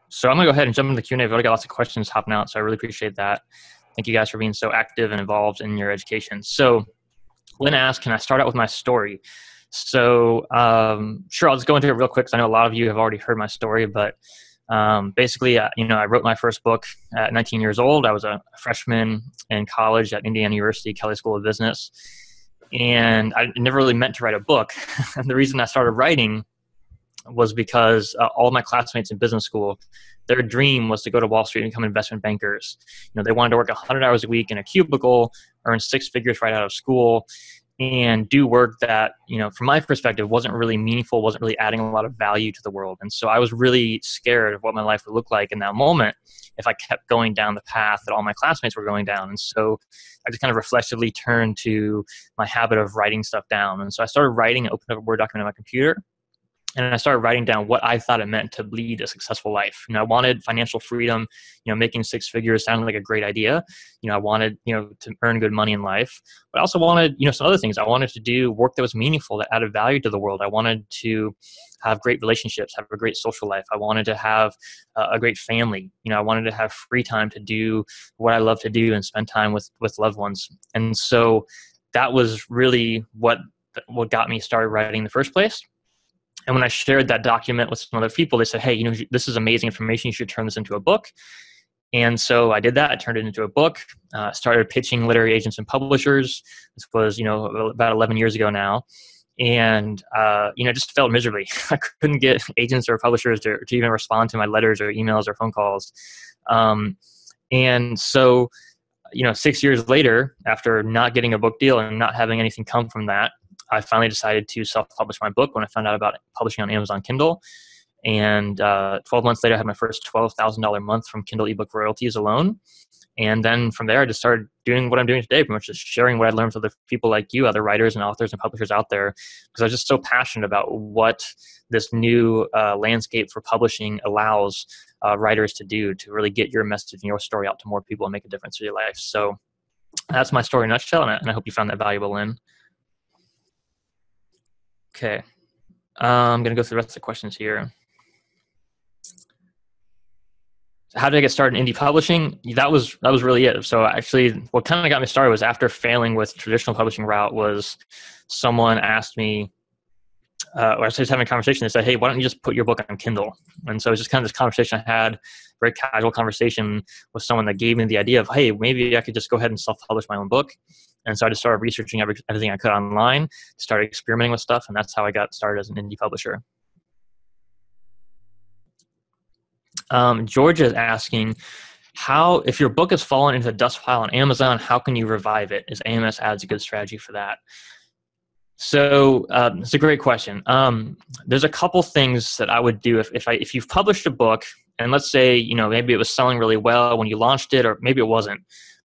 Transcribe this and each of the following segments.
So I'm going to go ahead and jump into the Q&A. I've already got lots of questions hopping out, so I really appreciate that. Thank you guys for being so active and involved in your education. So Lynn asked, can I start out with my story? So sure, I'll just go into it real quick because I know a lot of you have already heard my story, but basically, I wrote my first book at 19 years old. I was a freshman in college at Indiana University, Kelley School of Business, and I never really meant to write a book. And the reason I started writing was because all my classmates in business school, their dream was to go to Wall Street and become investment bankers. They wanted to work 100 hours a week in a cubicle, earn six figures right out of school, and do work that, from my perspective, wasn't really meaningful, wasn't really adding a lot of value to the world. And so I was really scared of what my life would look like in that moment if I kept going down the path that all my classmates were going down. And so I just kind of reflexively turned to my habit of writing stuff down. And so I started writing, I opened up a Word document on my computer, and I started writing down what I thought it meant to lead a successful life. I wanted financial freedom. Making six figures sounded like a great idea. I wanted, to earn good money in life. But I also wanted, some other things. I wanted to do work that was meaningful, that added value to the world. I wanted to have great relationships, have a great social life. I wanted to have a great family. I wanted to have free time to do what I love to do and spend time with loved ones. And so that was really what got me started writing in the first place. And when I shared that document with some other people, they said, hey, this is amazing information. You should turn this into a book. And so I did that. I turned it into a book, started pitching literary agents and publishers. This was, about 11 years ago now. And, just failed miserably. I couldn't get agents or publishers to even respond to my letters or emails or phone calls. And so, 6 years later, after not getting a book deal and not having anything come from that, I finally decided to self-publish my book when I found out about publishing on Amazon Kindle. And 12 months later, I had my first $12,000 month from Kindle ebook royalties alone. And then from there, I just started doing what I'm doing today, pretty much just sharing what I learned with other people like you, other writers and authors and publishers out there, because I was just so passionate about what this new landscape for publishing allows writers to do to really get your message and your story out to more people and make a difference in your life. So that's my story in a nutshell, and I hope you found that valuable, Lynn. Okay, I'm going to go through the rest of the questions here. So how did I get started in indie publishing? That was really it. So actually, what kind of got me started was after failing with traditional publishing route was someone asked me, or I was just having a conversation. They said, hey, why don't you just put your book on Kindle? And so it was just kind of this conversation I had, very casual conversation with someone that gave me the idea of, hey, maybe I could just go ahead and self-publish my own book. And so I just started researching everything I could online, started experimenting with stuff, and that's how I got started as an indie publisher. Georgia is asking, if your book has fallen into the dust pile on Amazon, how can you revive it? Is AMS Ads a good strategy for that? So it's a great question. There's a couple things that I would do if you've published a book, and let's say maybe it was selling really well when you launched it, or maybe it wasn't.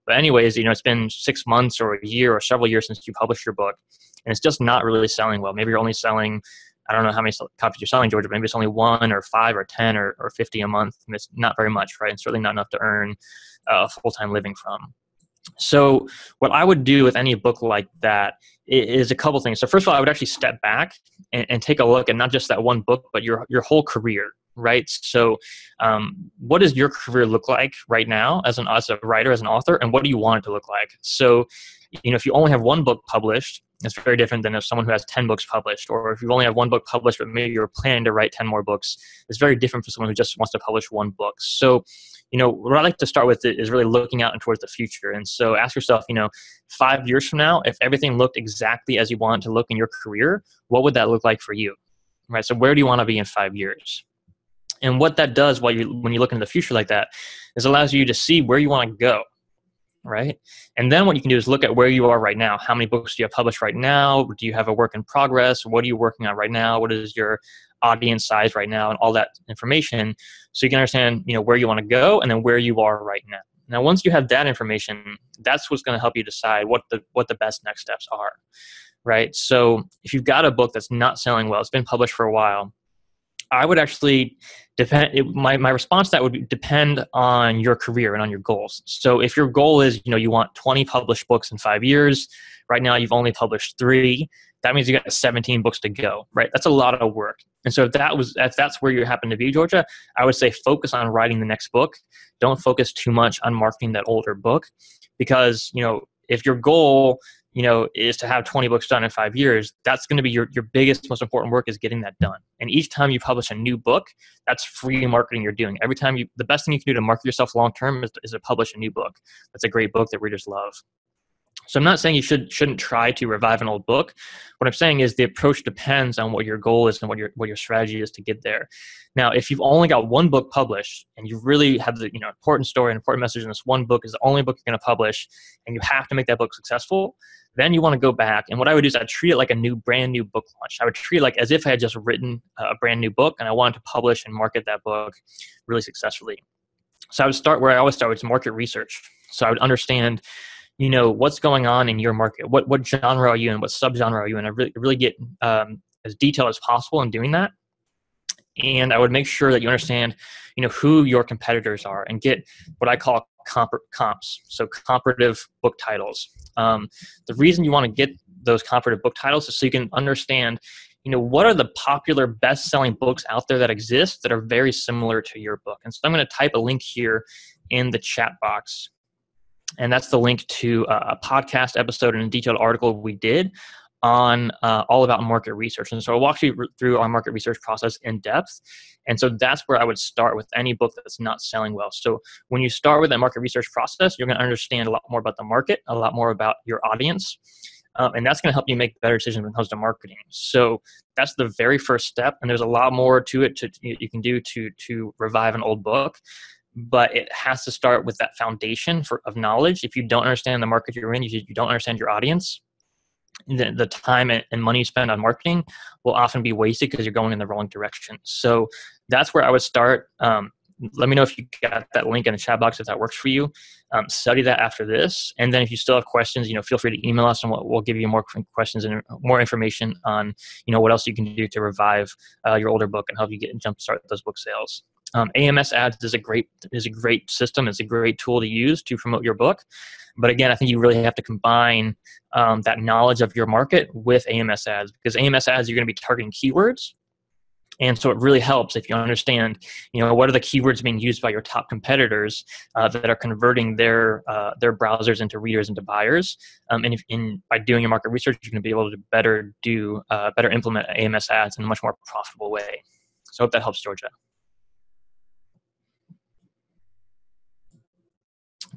But anyways, it's been 6 months or a year or several years since you published your book, and it's just not really selling well. Maybe you're only selling, I don't know how many copies you're selling, Georgia. Maybe it's only 1 or 5 or 10 or 50 a month. And it's not very much, right? It's really not enough to earn a full-time living from. So what I would do with any book like that is a couple things. So first of all, I would actually step back and take a look at not just that one book, but your whole career, right? So what does your career look like right now as a writer, as an author, and what do you want it to look like? So, if you only have one book published, it's very different than if someone who has 10 books published, or if you only have one book published, but maybe you're planning to write 10 more books. It's very different for someone who just wants to publish one book. So, what I like to start with is really looking out and towards the future. And so ask yourself, 5 years from now, if everything looked exactly as you want it to look in your career, what would that look like for you? Right? So where do you want to be in 5 years? And what that does when you look into the future like that is allows you to see where you want to go, right? And then what you can do is look at where you are right now. How many books do you have published right now? Do you have a work in progress? What are you working on right now? What is your audience size right now? And all that information, so you can understand, where you want to go and then where you are right now. Now, once you have that information, that's what's going to help you decide what the best next steps are, right? So if you've got a book that's not selling well, it's been published for a while, I would actually my response to that would depend on your career and on your goals. So if your goal is, you want 20 published books in 5 years, right now you've only published 3, that means you got 17 books to go, right? That's a lot of work. And so if that's where you happen to be, Georgia, I would say focus on writing the next book. Don't focus too much on marketing that older book, because, if your goal, is to have 20 books done in 5 years, that's going to be your biggest, most important work, is getting that done. And each time you publish a new book, that's free marketing you're doing. Every time the best thing you can do to market yourself long-term is to publish a new book. That's a great book that readers love. So I'm not saying you shouldn't try to revive an old book. What I'm saying is the approach depends on what your goal is and what your strategy is to get there. Now, if you've only got one book published and you really have the important story and important message in this one book is the only book you're going to publish, and you have to make that book successful, then you want to go back. And what I would do is I'd treat it like a brand new book launch. I would treat it like as if I had just written a brand new book and I wanted to publish and market that book really successfully. So I would start where I always start, which is market research. So I would understand what's going on in your market, what genre are you in, what subgenre are you in. I really get as detailed as possible in doing that. And I would make sure that you understand, who your competitors are, and get what I call comps. So comparative book titles. The reason you want to get those comparative book titles is so you can understand, what are the popular best-selling books out there that exist that are very similar to your book. And so I'm going to type a link here in the chat box. And that's the link to a podcast episode and a detailed article we did on all about market research. And so I'll walk you through our market research process in depth. And so that's where I would start with any book that's not selling well. So when you start with that market research process, you're going to understand a lot more about the market, a lot more about your audience. And that's going to help you make better decisions when it comes to marketing. So that's the very first step. And there's a lot more to it you can do to revive an old book. But it has to start with that foundation of knowledge. If you don't understand the market you're in, you don't understand your audience, the time and money you spend on marketing will often be wasted because you're going in the wrong direction. So that's where I would start. Let me know if you got that link in the chat box if that works for you. Study that after this. And then if you still have questions, feel free to email us and we'll give you more questions and more information on, what else you can do to revive your older book and help you get and jumpstart those book sales. AMS ads is a great system. It's a great tool to use to promote your book. But again, I think you really have to combine that knowledge of your market with AMS ads, because AMS ads, you're going to be targeting keywords. And so it really helps if you understand, what are the keywords being used by your top competitors that are converting their browsers into readers, into buyers. And by doing your market research, you're going to be able to better implement AMS ads in a much more profitable way. So I hope that helps, Georgia.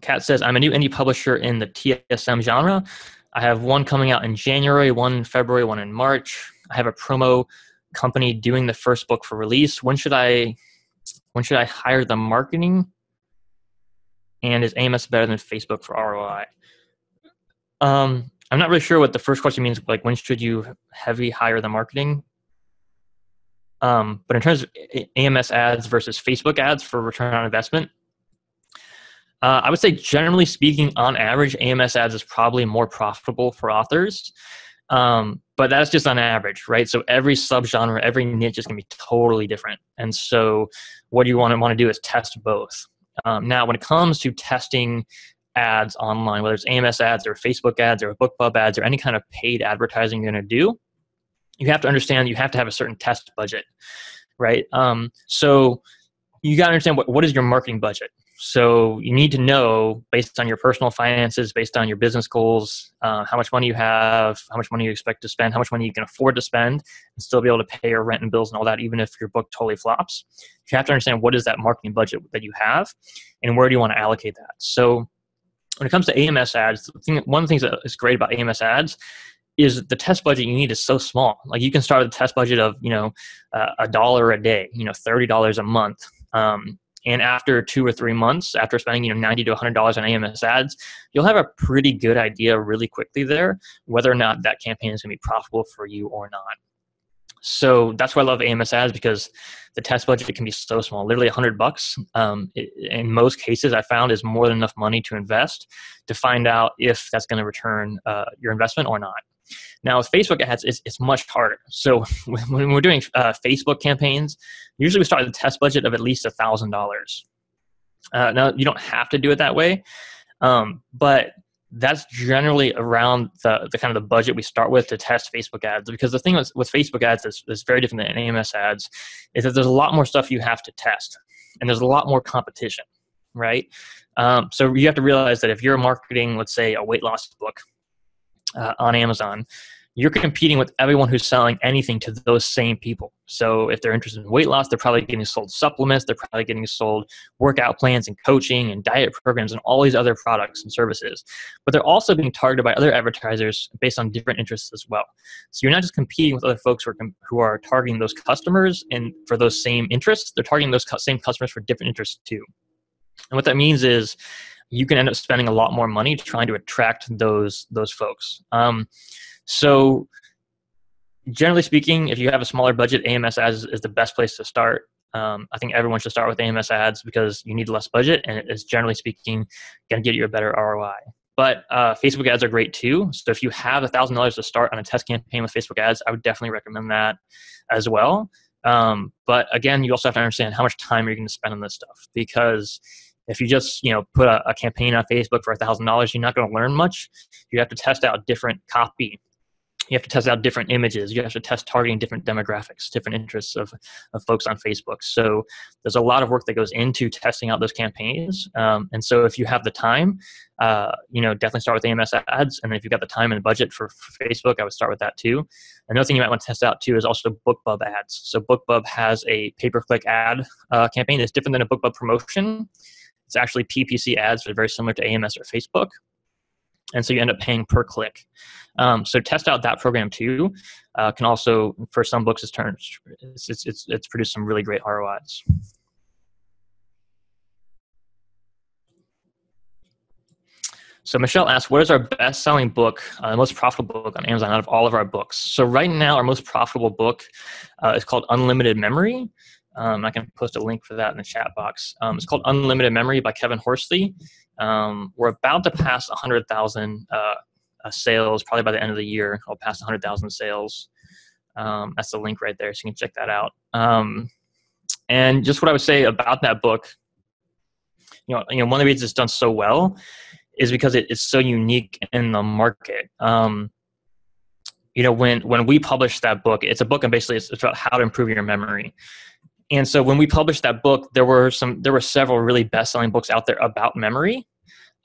Kat says, I'm a new indie publisher in the TSM genre. I have one coming out in January, one in February, one in March. I have a promo company doing the first book for release. When should I hire the marketing? And is AMS better than Facebook for ROI? I'm not really sure what the first question means. Like, when should you heavy hire the marketing? But in terms of AMS ads versus Facebook ads for return on investment, I would say, generally speaking, on average, AMS ads is probably more profitable for authors. But that's just on average, right? So every subgenre, every niche is going to be totally different. And so what you want to do is test both. Now, when it comes to testing ads online, whether it's AMS ads or Facebook ads or BookBub ads or any kind of paid advertising you're going to do, you have to understand you have to have a certain test budget, right? So you got to understand what is your marketing budget. So you need to know, based on your personal finances, based on your business goals, how much money you have, how much money you expect to spend, how much money you can afford to spend, and still be able to pay your rent and bills and all that, even if your book totally flops. You have to understand what is that marketing budget that you have, and where do you want to allocate that. So when it comes to AMS ads, one of the things that is great about AMS ads is the test budget you need is so small. Like, you can start with a test budget of $1 a day, $30 a month. And after 2 or 3 months, after spending $90 to $100 on AMS ads, you'll have a pretty good idea really quickly there whether or not that campaign is going to be profitable for you or not. So that's why I love AMS ads, because the test budget can be so small, literally $100. In most cases, I found is more than enough money to invest to find out if that's going to return your investment or not. Now with Facebook ads, it's much harder. So when we're doing Facebook campaigns, usually we start with a test budget of at least $1,000. Now you don't have to do it that way, but that's generally around the kind of the budget we start with to test Facebook ads. Because the thing with Facebook ads that's very different than AMS ads is that there's a lot more stuff you have to test, and there's a lot more competition, right? So you have to realize that if you're marketing, let's say, a weight loss book on Amazon, you're competing with everyone who's selling anything to those same people. So if they're interested in weight loss, they're probably getting sold supplements, they're probably getting sold workout plans and coaching and diet programs and all these other products and services. But they're also being targeted by other advertisers based on different interests as well. So you're not just competing with other folks who are targeting those customers and for those same interests, they're targeting those same customers for different interests too. And what that means is you can end up spending a lot more money trying to attract those folks. So generally speaking, if you have a smaller budget, AMS ads is the best place to start. I think everyone should start with AMS ads because you need less budget, and it is, generally speaking, going to get you a better ROI. But Facebook ads are great too. So if you have $1,000 to start on a test campaign with Facebook ads, I would definitely recommend that as well. But again, you also have to understand how much time you're going to spend on this stuff, because if you just put a campaign on Facebook for $1,000, you're not going to learn much. You have to test out different copy. You have to test out different images. You have to test targeting different demographics, different interests of folks on Facebook. So there's a lot of work that goes into testing out those campaigns. And so if you have the time, definitely start with AMS ads. And if you've got the time and the budget for Facebook, I would start with that too. Another thing you might want to test out too is also BookBub ads. So BookBub has a pay-per-click ad campaign that's different than a BookBub promotion. It's actually PPC ads that are very similar to AMS or Facebook. And so you end up paying per click. So test out that program too. Can also, for some books, it's produced some really great ROIs. So Michelle asked, what is our best-selling book, the most profitable book on Amazon out of all of our books? So right now, our most profitable book is called Unlimited Memory. I can post a link for that in the chat box. It's called Unlimited Memory by Kevin Horsley. We're about to pass 100,000 sales, probably by the end of the year. I'll pass 100,000 sales. That's the link right there, so you can check that out. And just what I would say about that book, one of the reasons it's done so well is because it's so unique in the market. When we published that book, it's a book, and basically it's about how to improve your memory. And so when we published that book, there were several really best-selling books out there about memory.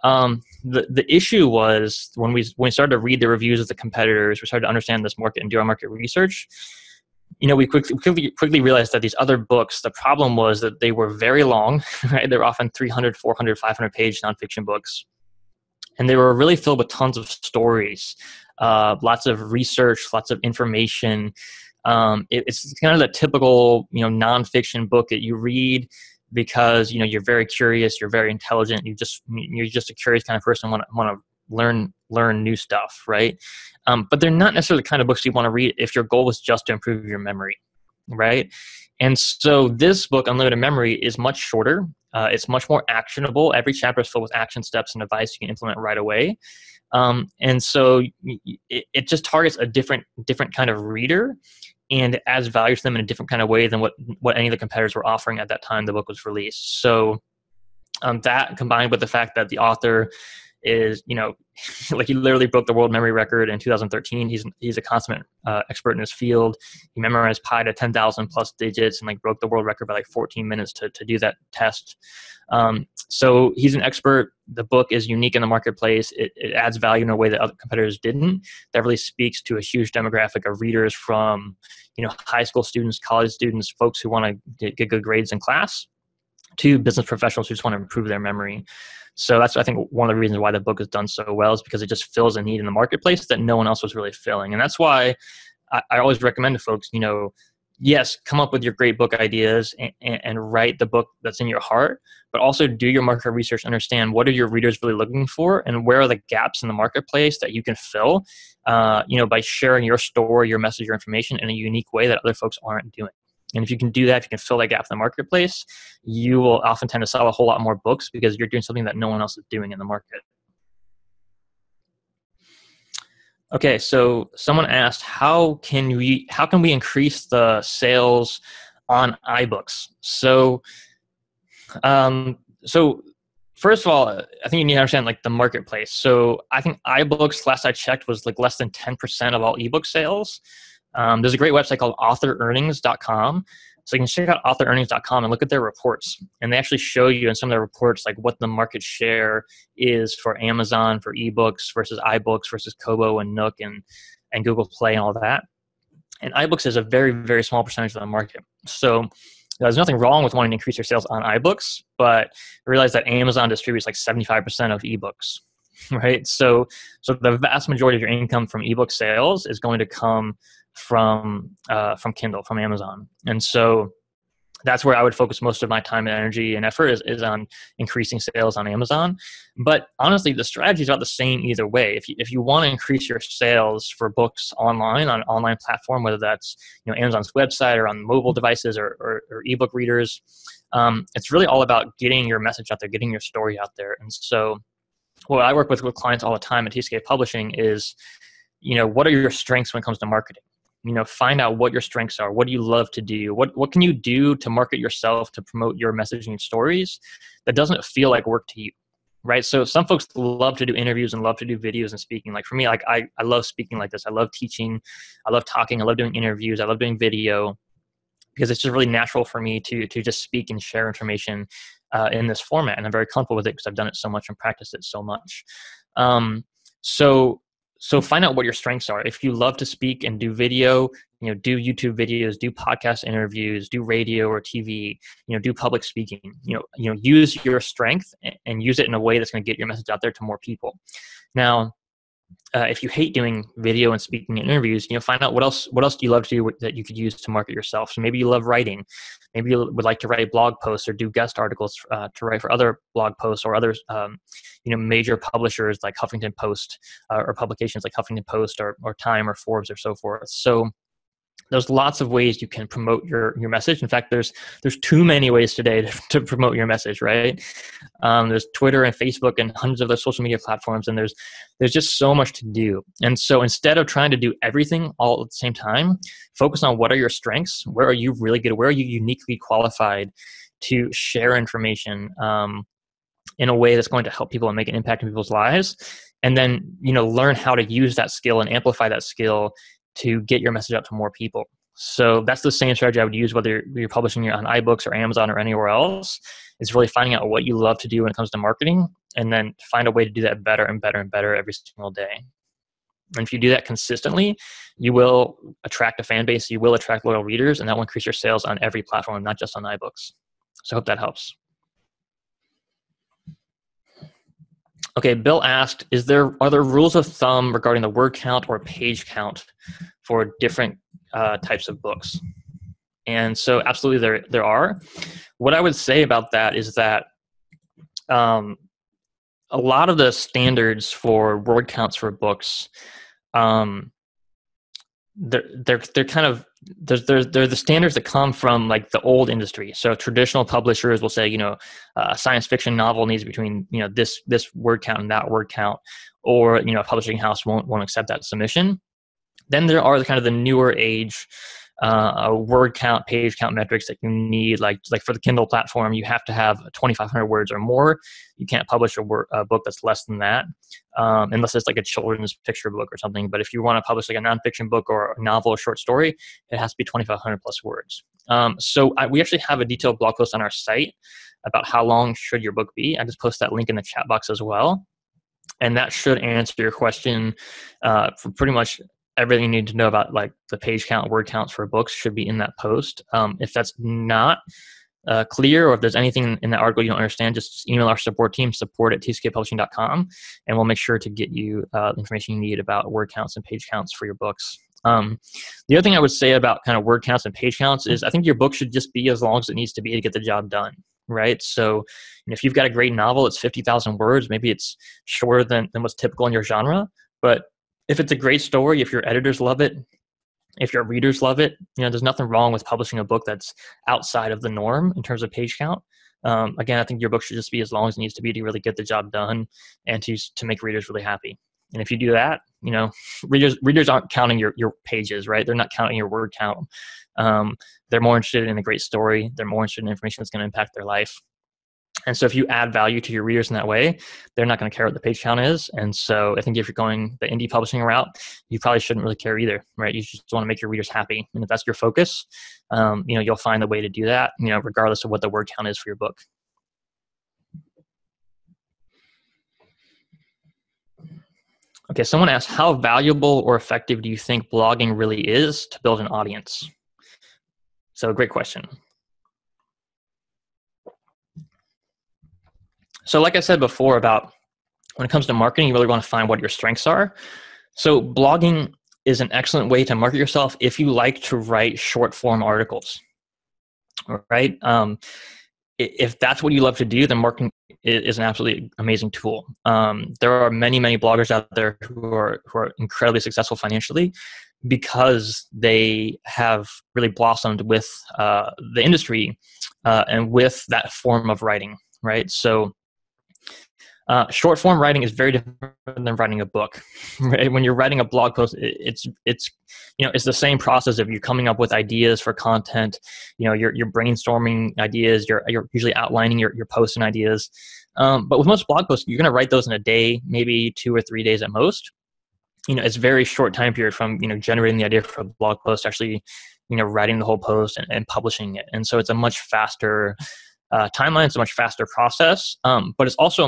The issue was when we started to read the reviews of the competitors, we started to understand this market and do our market research. We quickly realized that these other books, the problem was that they were very long, right? They were often 300, 400, 500-page nonfiction books. And they were really filled with tons of stories, lots of research, lots of information. It's kind of the typical, nonfiction book that you read because, you're very curious, you're very intelligent, you're just a curious kind of person, want to learn new stuff, right? But they're not necessarily the kind of books you want to read if your goal was just to improve your memory, right? And so this book, Unlimited Memory, is much shorter. It's much more actionable. Every chapter is filled with action steps and advice you can implement right away. And so it just targets a different kind of reader and adds value to them in a different kind of way than what any of the competitors were offering at that time the book was released. So that combined with the fact that the author is, he literally broke the world memory record in 2013. He's a consummate expert in his field. He memorized pi to 10,000 plus digits and broke the world record by 14 minutes to do that test. So he's an expert. The book is unique in the marketplace. It adds value in a way that other competitors didn't. That really speaks to a huge demographic of readers from, high school students, college students, folks who want to get good grades in class, to business professionals who just want to improve their memory. So that's, I think, one of the reasons why the book has done so well is because it just fills a need in the marketplace that no one else was really filling. And that's why I always recommend to folks, yes, come up with your great book ideas and write the book that's in your heart, but also do your market research, understand what are your readers really looking for and where are the gaps in the marketplace that you can fill, by sharing your story, your message, your information in a unique way that other folks aren't doing. And if you can do that, if you can fill that gap in the marketplace, you will often tend to sell a whole lot more books because you're doing something that no one else is doing in the market. Okay, so someone asked, how can we increase the sales on iBooks? So first of all, I think you need to understand like the marketplace. So I think iBooks, last I checked, was like less than 10% of all ebook sales. There's a great website called author-earnings.com. So you can check out author-earnings.com and look at their reports. And they actually show you in some of their reports like what the market share is for Amazon, for ebooks versus iBooks versus Kobo and Nook and Google Play and all that. And iBooks is a very, very small percentage of the market. So there's nothing wrong with wanting to increase your sales on iBooks, but realize that Amazon distributes like 75% of ebooks, right? So the vast majority of your income from ebook sales is going to come from Kindle, from Amazon. And so that's where I would focus most of my time and energy and effort is on increasing sales on Amazon. But honestly, the strategy is about the same either way. If you want to increase your sales for books online on an online platform, whether that's Amazon's website or on mobile devices or ebook readers, it's really all about getting your message out there, getting your story out there. And so what I work with clients all the time at TSK Publishing is, what are your strengths when it comes to marketing? Find out what your strengths are. What do you love to do? What can you do to market yourself, to promote your messaging and stories that doesn't feel like work to you, right? So some folks love to do interviews and love to do videos and speaking. Like for me, like I love speaking like this. I love teaching. I love talking. I love doing interviews. I love doing video because it's just really natural for me to just speak and share information in this format. And I'm very comfortable with it because I've done it so much and practiced it so much. So find out what your strengths are. If you love to speak and do video, do YouTube videos, do podcast interviews, do radio or TV, do public speaking, use your strength and use it in a way that's going to get your message out there to more people. Now, if you hate doing video and speaking and interviews, find out what else do you love to do that you could use to market yourself. So maybe you love writing. Maybe you would like to write blog posts or do guest articles to write for other blog posts or other, major publishers like Huffington Post or publications like Huffington Post or Time or Forbes or so forth. So there's lots of ways you can promote your message. In fact, there's too many ways today to promote your message, right? There's Twitter and Facebook and hundreds of other social media platforms, and there's just so much to do. And so instead of trying to do everything all at the same time, focus on what are your strengths, where are you really good, where are you uniquely qualified to share information in a way that's going to help people and make an impact in people's lives, and then learn how to use that skill and amplify that skill to get your message out to more people. So that's the same strategy I would use whether you're publishing on iBooks or Amazon or anywhere else. It's really finding out what you love to do when it comes to marketing, and then find a way to do that better and better and better every single day. And if you do that consistently, you will attract a fan base, you will attract loyal readers, and that will increase your sales on every platform, not just on iBooks. So I hope that helps. Okay, Bill asked, are there rules of thumb regarding the word count or page count for different types of books? And so absolutely there are. What I would say about that is that a lot of the standards for word counts for books, they're kind of they're the standards that come from like the old industry. So traditional publishers will say, a science fiction novel needs between this word count and that word count, or a publishing house won't accept that submission. Then there are kind of the newer age word count, page count metrics that you need. Like for the Kindle platform, you have to have 2,500 words or more. You can't publish a book that's less than that, unless it's like a children's picture book or something. But if you want to publish like a nonfiction book or a novel or short story, it has to be 2,500 plus words. So we actually have a detailed blog post on our site about how long should your book be. I just post that link in the chat box as well. And that should answer your question for pretty much everything you need to know about like the page count, word counts for books should be in that post. If that's not clear, or if there's anything in that article you don't understand, just email our support team, support@tskpublishing.com, and we'll make sure to get you the information you need about word counts and page counts for your books. The other thing I would say about kind of word counts and page counts is I think your book should just be as long as it needs to be to get the job done, right? So if you've got a great novel, it's 50,000 words, maybe it's shorter than what's typical in your genre, but if it's a great story, if your editors love it, if your readers love it, there's nothing wrong with publishing a book that's outside of the norm in terms of page count. Again, I think your book should just be as long as it needs to be to really get the job done and to make readers really happy. And if you do that, readers aren't counting your pages, right? They're not counting your word count. They're more interested in a great story. They're more interested in information that's going to impact their life. And so if you add value to your readers in that way, they're not going to care what the page count is. And so I think if you're going the indie publishing route, you probably shouldn't really care either, right? You just want to make your readers happy. And if that's your focus, you'll find a way to do that, regardless of what the word count is for your book. Okay, someone asked, how valuable or effective do you think blogging really is to build an audience? So great question. So like I said before about when it comes to marketing, you really want to find what your strengths are. So blogging is an excellent way to market yourself if you like to write short form articles, right? If that's what you love to do, then marketing is an absolutely amazing tool. There are many, many bloggers out there who are incredibly successful financially because they have really blossomed with the industry and with that form of writing, right? So short form writing is very different than writing a book. Right? When you're writing a blog post, it's the same process of you coming up with ideas for content. You're brainstorming ideas. You're usually outlining your posts and ideas. But with most blog posts, you're going to write those in a day, maybe 2 or 3 days at most. It's a very short time period from generating the idea for a blog post, actually writing the whole post and publishing it. And so it's a much faster timeline. It's a much faster process, but it's also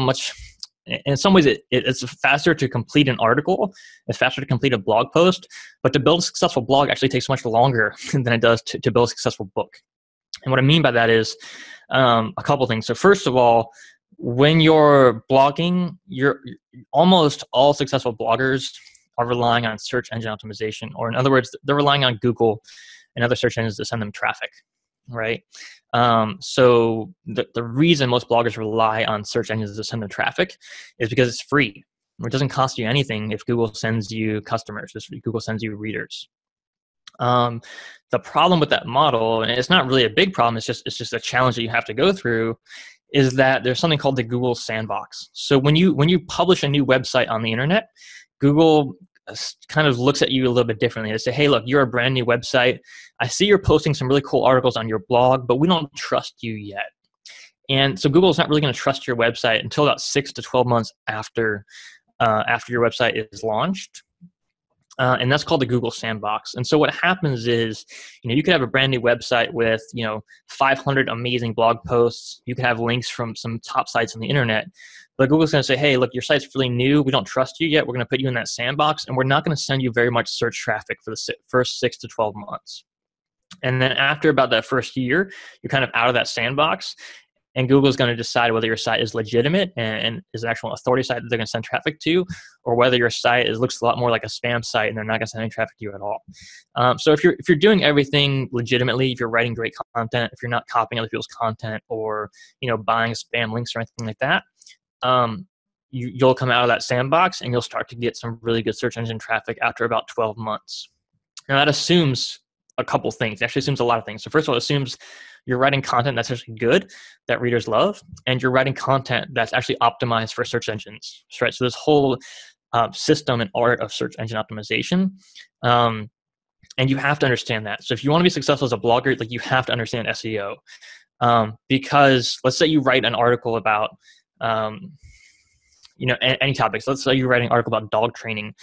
in some ways, it's faster to complete an article. It's faster to complete a blog post, but to build a successful blog actually takes much longer than it does to build a successful book. And what I mean by that is a couple things. So first of all, when you're blogging, almost all successful bloggers are relying on search engine optimization, or in other words, they're relying on Google and other search engines to send them traffic, right? So the reason most bloggers rely on search engines to send them traffic is because it's free. It doesn't cost you anything if Google sends you customers, if Google sends you readers. The problem with that model, and it's not really a big problem, it's just a challenge that you have to go through, is that there's something called the Google sandbox. So when you publish a new website on the internet, Google kind of looks at you a little bit differently. They say, hey, look, you're a brand new website. I see you're posting some really cool articles on your blog, but we don't trust you yet. And so Google's not really going to trust your website until about 6 to 12 months after your website is launched. And that's called the Google sandbox. And so what happens is, you could have a brand new website with, 500 amazing blog posts. You could have links from some top sites on the internet. But Google's going to say, hey, look, your site's really new. We don't trust you yet. We're going to put you in that sandbox, and we're not going to send you very much search traffic for the first 6 to 12 months. And then after about that first year, you're kind of out of that sandbox. And Google's going to decide whether your site is legitimate and is an actual authority site that they're going to send traffic to, or whether your site looks a lot more like a spam site and they're not going to send any traffic to you at all. So if you're doing everything legitimately, if you're writing great content, if you're not copying other people's content or buying spam links or anything like that, you'll come out of that sandbox and you'll start to get some really good search engine traffic after about 12 months. Now that assumes a couple things. It actually assumes a lot of things. So first of all, it assumes you're writing content that's actually good, that readers love, and you're writing content that's actually optimized for search engines, right? So this whole system and art of search engine optimization, and you have to understand that. So if you want to be successful as a blogger, you have to understand SEO, because let's say you write an article about, any topics. Let's say you're writing an article about dog training.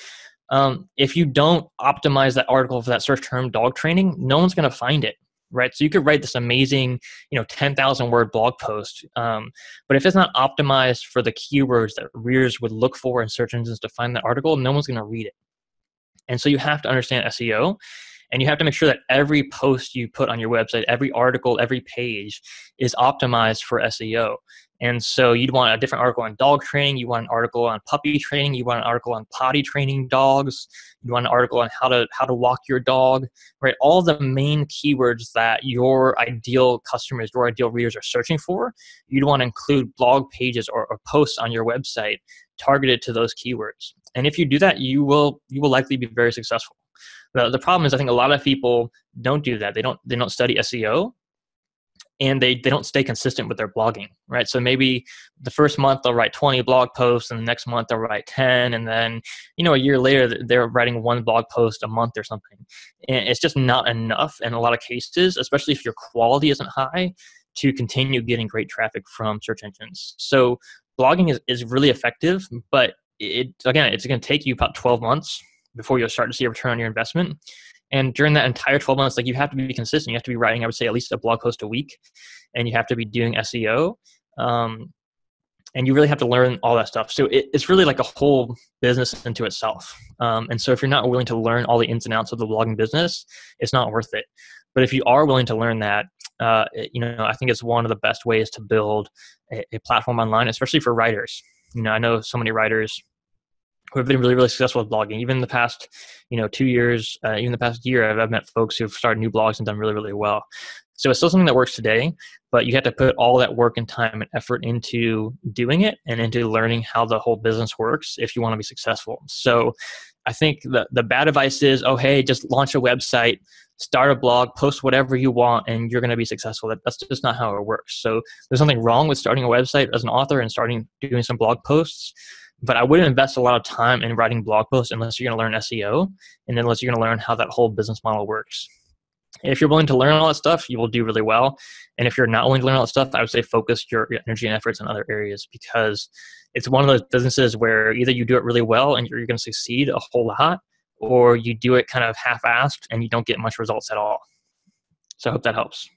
If you don't optimize that article for that search term dog training, no one's going to find it. Right. So you could write this amazing, 10,000 word blog post. But if it's not optimized for the keywords that readers would look for in search engines to find that article, no one's going to read it. And so you have to understand SEO, and you have to make sure that every post you put on your website, every article, every page is optimized for SEO. And so you'd want a different article on dog training. You want an article on puppy training. You want an article on potty training dogs. You want an article on how to walk your dog, right? All the main keywords that your ideal customers, your ideal readers are searching for, you'd want to include blog pages or posts on your website targeted to those keywords. And if you do that, you will likely be very successful. The problem is, I think a lot of people don't do that. They don't study SEO. and they don't stay consistent with their blogging, right? So maybe the first month they'll write 20 blog posts, and the next month they'll write 10, and then, a year later they're writing one blog post a month or something. And it's just not enough in a lot of cases, especially if your quality isn't high, to continue getting great traffic from search engines. So blogging is really effective, but it's going to take you about 12 months before you'll start to see a return on your investment. And during that entire 12 months, you have to be consistent. You have to be writing, I would say, at least a blog post a week, and you have to be doing SEO. And you really have to learn all that stuff. So it's really like a whole business into itself. And so if you're not willing to learn all the ins and outs of the blogging business, it's not worth it. But if you are willing to learn that, I think it's one of the best ways to build a platform online, especially for writers. I know so many writers who have been really, really successful with blogging. Even the past, 2 years, even the past year, I've met folks who've started new blogs and done really, really well. So it's still something that works today, but you have to put all that work and time and effort into doing it and into learning how the whole business works if you want to be successful. So I think the bad advice is, hey, just launch a website, start a blog, post whatever you want, and you're going to be successful. That's just not how it works. So there's nothing wrong with starting a website as an author and doing some blog posts. But I wouldn't invest a lot of time in writing blog posts unless you're going to learn SEO and unless you're going to learn how that whole business model works. If you're willing to learn all that stuff, you will do really well. And if you're not willing to learn all that stuff, I would say focus your energy and efforts in other areas, because it's one of those businesses where either you do it really well and you're going to succeed a whole lot, or you do it kind of half-assed and you don't get much results at all. So I hope that helps.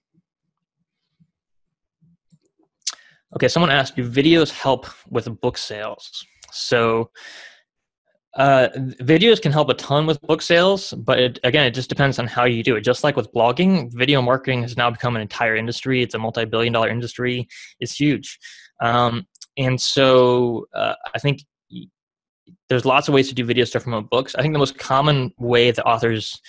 Okay, someone asked, do videos help with book sales? So videos can help a ton with book sales, but it just depends on how you do it. Just like with blogging, video marketing has now become an entire industry. It's a multi-billion-dollar industry. It's huge. And so I think there's lots of ways to do videos to promote books. I think the most common way that authors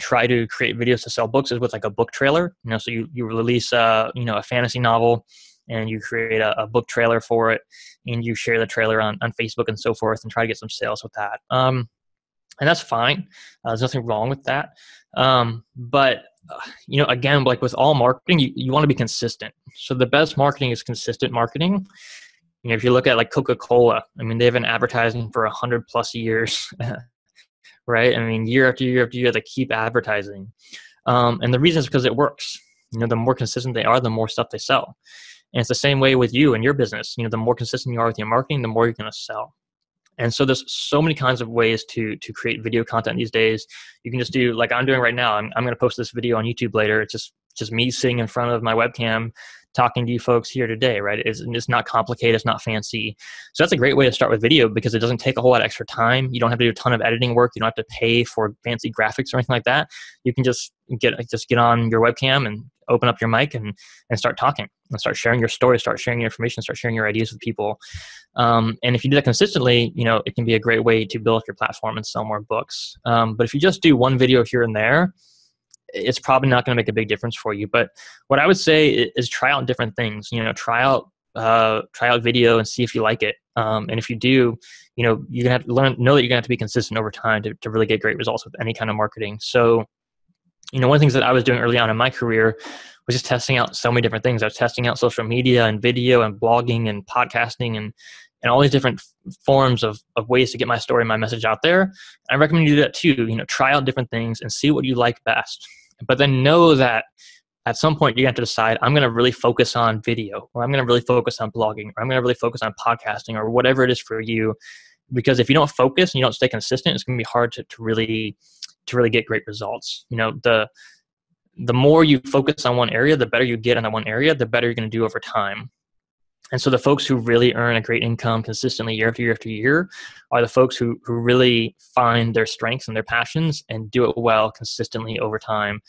try to create videos to sell books is with like a book trailer. So you release a fantasy novel, and you create a book trailer for it, and you share the trailer on Facebook and so forth, and try to get some sales with that. And that's fine. There's nothing wrong with that. But again, like with all marketing, you want to be consistent. So the best marketing is consistent marketing. If you look at like Coca-Cola, they've been advertising for 100+ years, right? Year after year after year, they keep advertising. And the reason is because it works. The more consistent they are, the more stuff they sell. And it's the same way with you and your business. The more consistent you are with your marketing, the more you're going to sell. And so there's so many kinds of ways to create video content these days. You can just do like I'm doing right now. I'm going to post this video on YouTube later. It's just me sitting in front of my webcam talking to you folks here today, right? It's not complicated. It's not fancy. So that's a great way to start with video, because it doesn't take a whole lot of extra time. You don't have to do a ton of editing work. You don't have to pay for fancy graphics or anything like that. You can just get on your webcam and open up your mic and start talking and start sharing your story, start sharing your information, start sharing your ideas with people. And if you do that consistently, it can be a great way to build up your platform and sell more books. But if you just do one video here and there, it's probably not going to make a big difference for you. But what I would say is try out different things. Try out video and see if you like it. And if you do, you're gonna have to know that you're gonna have to be consistent over time to really get great results with any kind of marketing. So, one of the things that I was doing early on in my career was just testing out so many different things. I was testing out social media and video and blogging and podcasting and all these different forms of ways to get my story and my message out there. I recommend you do that too. Try out different things and see what you like best. But then know that at some point you have to decide, I'm going to really focus on video, or I'm going to really focus on blogging, or I'm going to really focus on podcasting, or whatever it is for you. Because if you don't focus and you don't stay consistent, it's going to be hard to really get great results. The more you focus on one area, the better you get in that one area, the better you're going to do over time. And so the folks who really earn a great income consistently year after year after year are the folks who really find their strengths and their passions and do it well consistently over time.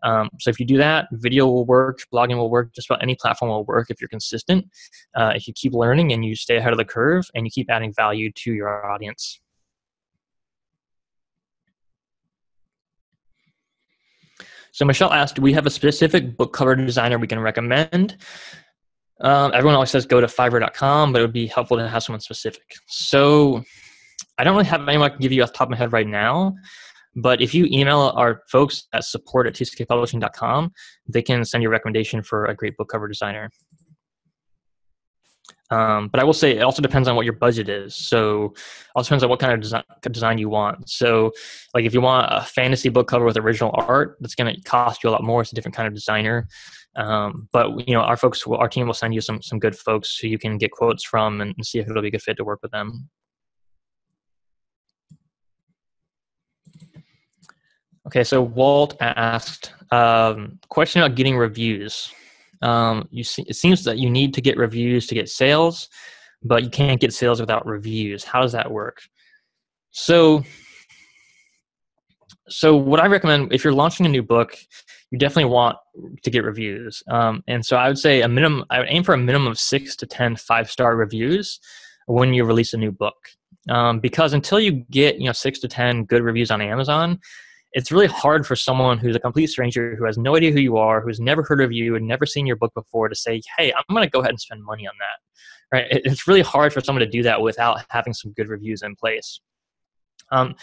So if you do that, video will work, blogging will work, just about any platform will work if you're consistent, if you keep learning and you stay ahead of the curve and you keep adding value to your audience. So Michelle asked, do we have a specific book cover designer we can recommend? Everyone always says go to Fiverr.com, but it would be helpful to have someone specific. So I don't really have anyone I can give you off the top of my head right now, But if you email our folks at support@tskpublishing.com, they can send you a recommendation for a great book cover designer. But I will say it also depends on what your budget is. So it also depends on what kind of design you want. So like if you want a fantasy book cover with original art, that's going to cost you a lot more. It's a different kind of designer. But our team will send you some good folks who you can get quotes from and see if it'll be a good fit to work with them. Okay, so Walt asked, question about getting reviews. It seems that you need to get reviews to get sales, but you can't get sales without reviews. How does that work? So what I recommend, if you're launching a new book, you definitely want to get reviews. And so I would say I would aim for a minimum of 6 to 10 5-star reviews when you release a new book. Because until you get 6 to 10 good reviews on Amazon, it's really hard for someone who's a complete stranger, who has no idea who you are, who's never heard of you and never seen your book before, to say, hey, I'm going to go ahead and spend money on that. Right? It's really hard for someone to do that without having some good reviews in place. And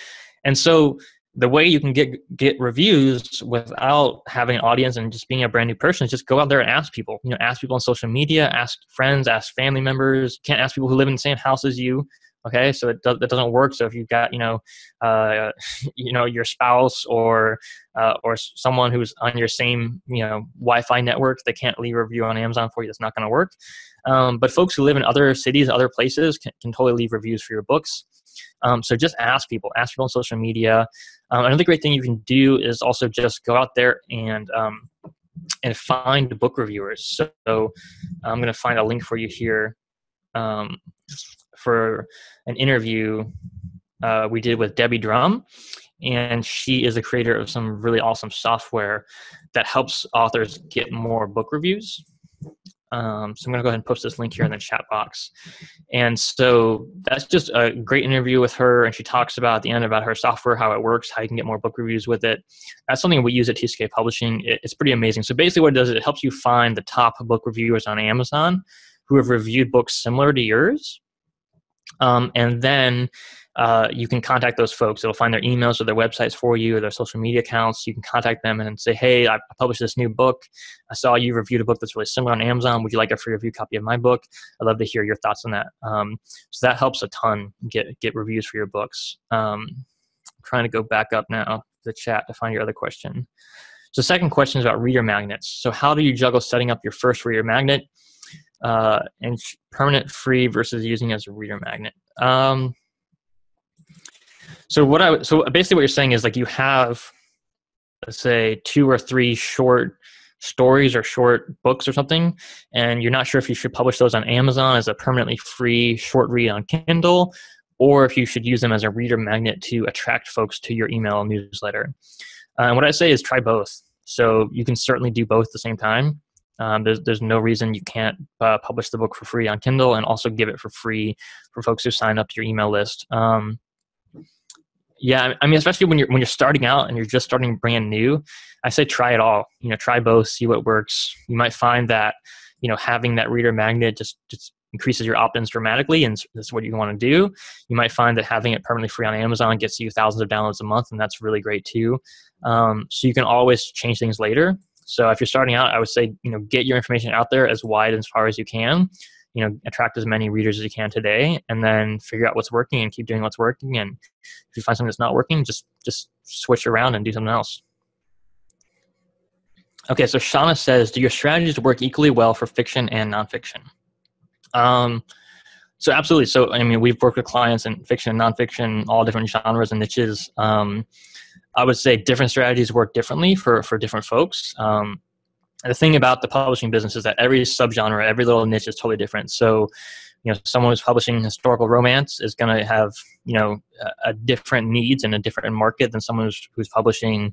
so the way you can get reviews without having an audience and just being a brand new person is just go out there and ask people. Ask people on social media, ask friends, ask family members. You can't ask people who live in the same house as you. Okay, so that doesn't work. So if you've got your spouse or someone who's on your same Wi-Fi network, they can't leave a review on Amazon for you. That's not going to work. But folks who live in other cities, other places, can totally leave reviews for your books. So just ask people on social media. Another great thing you can do is also just go out there and find book reviewers. So I'm going to find a link for you here. For an interview we did with Debbie Drum, and she is the creator of some really awesome software that helps authors get more book reviews. So I'm going to go ahead and post this link here in the chat box. And so that's just a great interview with her, and she talks about at the end about her software, how it works, how you can get more book reviews with it. That's something we use at TSK Publishing. It's pretty amazing. So basically what it does is it helps you find the top book reviewers on Amazon who have reviewed books similar to yours. And then you can contact those folks. It'll find their emails or their websites for you, or their social media accounts. You can contact them and say, hey, I published this new book. I saw you reviewed a book that's really similar on Amazon. Would you like a free review copy of my book? I'd love to hear your thoughts on that. So that helps a ton, get reviews for your books. I'm trying to go back up now to the chat to find your other question. So the second question is about reader magnets. So how do you juggle setting up your first reader magnet and permanent free versus using it as a reader magnet? So basically what you're saying is, like, you have, let's say, 2 or 3 short stories or short books or something, and you're not sure if you should publish those on Amazon as a permanently free short read on Kindle, or if you should use them as a reader magnet to attract folks to your email newsletter. And what I say is try both. So you can certainly do both at the same time. There's no reason you can't publish the book for free on Kindle and also give it for free for folks who sign up to your email list. Yeah, I mean, especially when you're starting out and you're just starting brand new, I say try it all. Try both, see what works. You might find that having that reader magnet just increases your opt-ins dramatically, and that's what you want to do. You might find that having it permanently free on Amazon gets you thousands of downloads a month, and that's really great too. So you can always change things later. So if you're starting out, I would say, get your information out there as wide as far as you can. Attract as many readers as you can today, and then figure out what's working and keep doing what's working. And if you find something that's not working, just switch around and do something else. Okay, so Shauna says, do your strategies work equally well for fiction and nonfiction? So absolutely. So, I mean, we've worked with clients in fiction and nonfiction, all different genres and niches. I would say different strategies work differently for different folks. The thing about the publishing business is that every subgenre, every little niche is totally different. So, someone who's publishing historical romance is going to have, a different needs in a different market than someone who's publishing,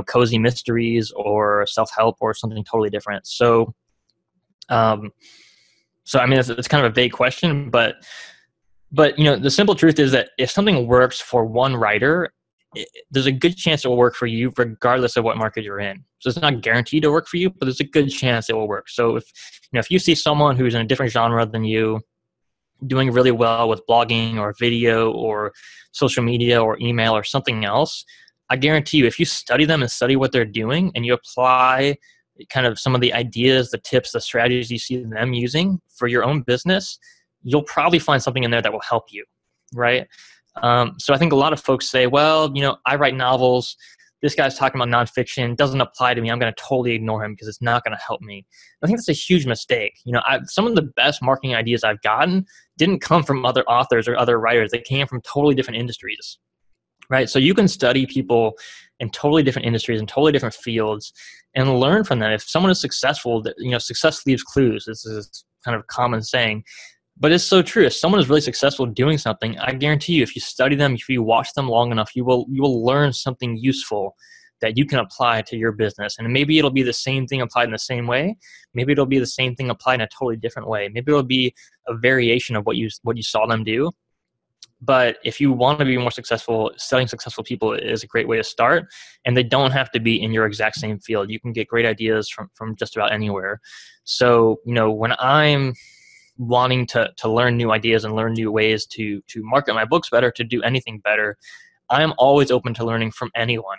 cozy mysteries or self-help or something totally different. So, I mean, it's kind of a vague question, but the simple truth is that if something works for one writer, there's a good chance it will work for you regardless of what market you're in. So it's not guaranteed to work for you, but there's a good chance it will work. So if you see someone who's in a different genre than you doing really well with blogging or video or social media or email or something else, I guarantee you, if you study them and study what they're doing and you apply kind of some of the ideas, the tips, the strategies you see them using for your own business, you'll probably find something in there that will help you, right? So I think a lot of folks say, well, I write novels. This guy's talking about nonfiction, doesn't apply to me. I'm going to totally ignore him because it's not going to help me. I think that's a huge mistake. Some of the best marketing ideas I've gotten didn't come from other authors or other writers. They came from totally different industries, right? So you can study people in totally different industries and totally different fields and learn from them. If someone is successful, success leaves clues. This is kind of a common saying. But it's so true. If someone is really successful doing something, I guarantee you, if you study them, if you watch them long enough, you will learn something useful that you can apply to your business. And maybe it'll be the same thing applied in the same way. Maybe it'll be the same thing applied in a totally different way. Maybe it'll be a variation of what you saw them do. But if you want to be more successful, studying successful people is a great way to start. And they don't have to be in your exact same field. You can get great ideas from just about anywhere. So, when I'm wanting to learn new ideas and learn new ways to market my books better, to do anything better, I am always open to learning from anyone.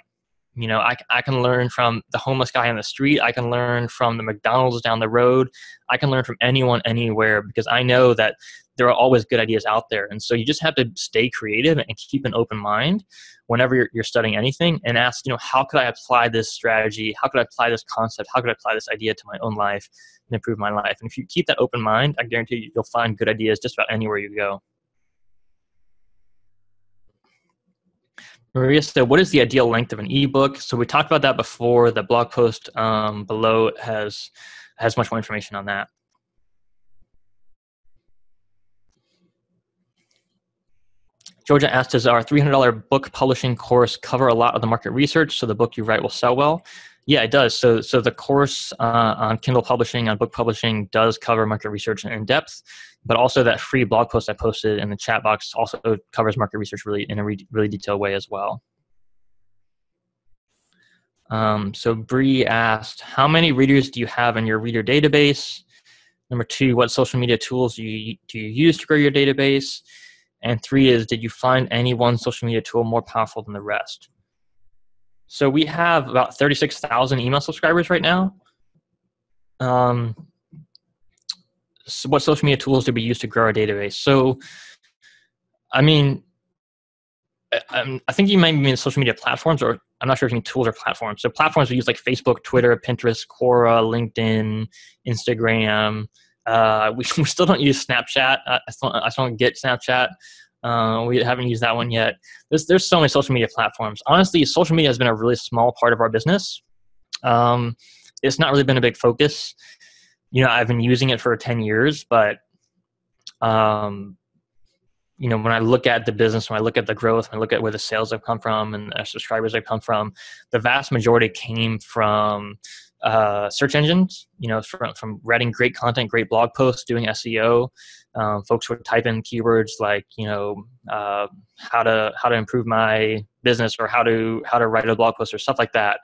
I can learn from the homeless guy on the street. I can learn from the McDonald's down the road. I can learn from anyone, anywhere, because I know that there are always good ideas out there. And so you just have to stay creative and keep an open mind whenever you're studying anything, and ask, how could I apply this strategy? How could I apply this concept? How could I apply this idea to my own life and improve my life? And if you keep that open mind, I guarantee you'll find good ideas just about anywhere you go. Maria said, what is the ideal length of an ebook? So we talked about that before. The blog post below has much more information on that. Georgia asked, does our $300 book publishing course cover a lot of the market research so the book you write will sell well? Yeah, it does. So the course on Kindle publishing, on book publishing, does cover market research in depth, but also that free blog post I posted in the chat box also covers market research in a really detailed way as well. So Bree asked, how many readers do you have in your reader database? Number 2, what social media tools do you use to grow your database? And 3 is, did you find any one social media tool more powerful than the rest? So we have about 36,000 email subscribers right now. So what social media tools do we use to grow our database? So, I think you might mean social media platforms, or I'm not sure if you mean tools or platforms. So platforms we use like Facebook, Twitter, Pinterest, Quora, LinkedIn, Instagram. We still don't use Snapchat. I still don't get Snapchat. We haven't used that one yet. There's so many social media platforms. Honestly, social media has been a really small part of our business. It's not really been a big focus. I've been using it for 10 years, but when I look at the business, when I look at the growth, when I look at where the sales have come from and the subscribers have come from, the vast majority came from search engines, from writing great content, great blog posts, doing SEO. Folks would type in keywords like, how to improve my business, or how to write a blog post, or stuff like that.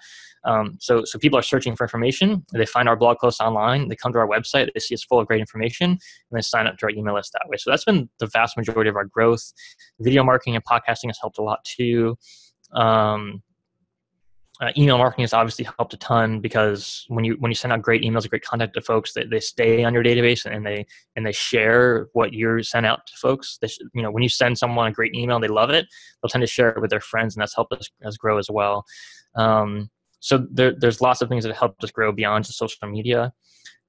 So people are searching for information. They find our blog posts online. They come to our website. They see it's full of great information, and they sign up to our email list that way. So that's been the vast majority of our growth. Video marketing and podcasting has helped a lot too. Email marketing has obviously helped a ton, because when you send out great emails and great content to folks, they stay on your database, and they share what you sent out to folks. When you send someone a great email and they love it, they'll tend to share it with their friends, and that's helped us grow as well. So there's lots of things that helped us grow beyond just social media.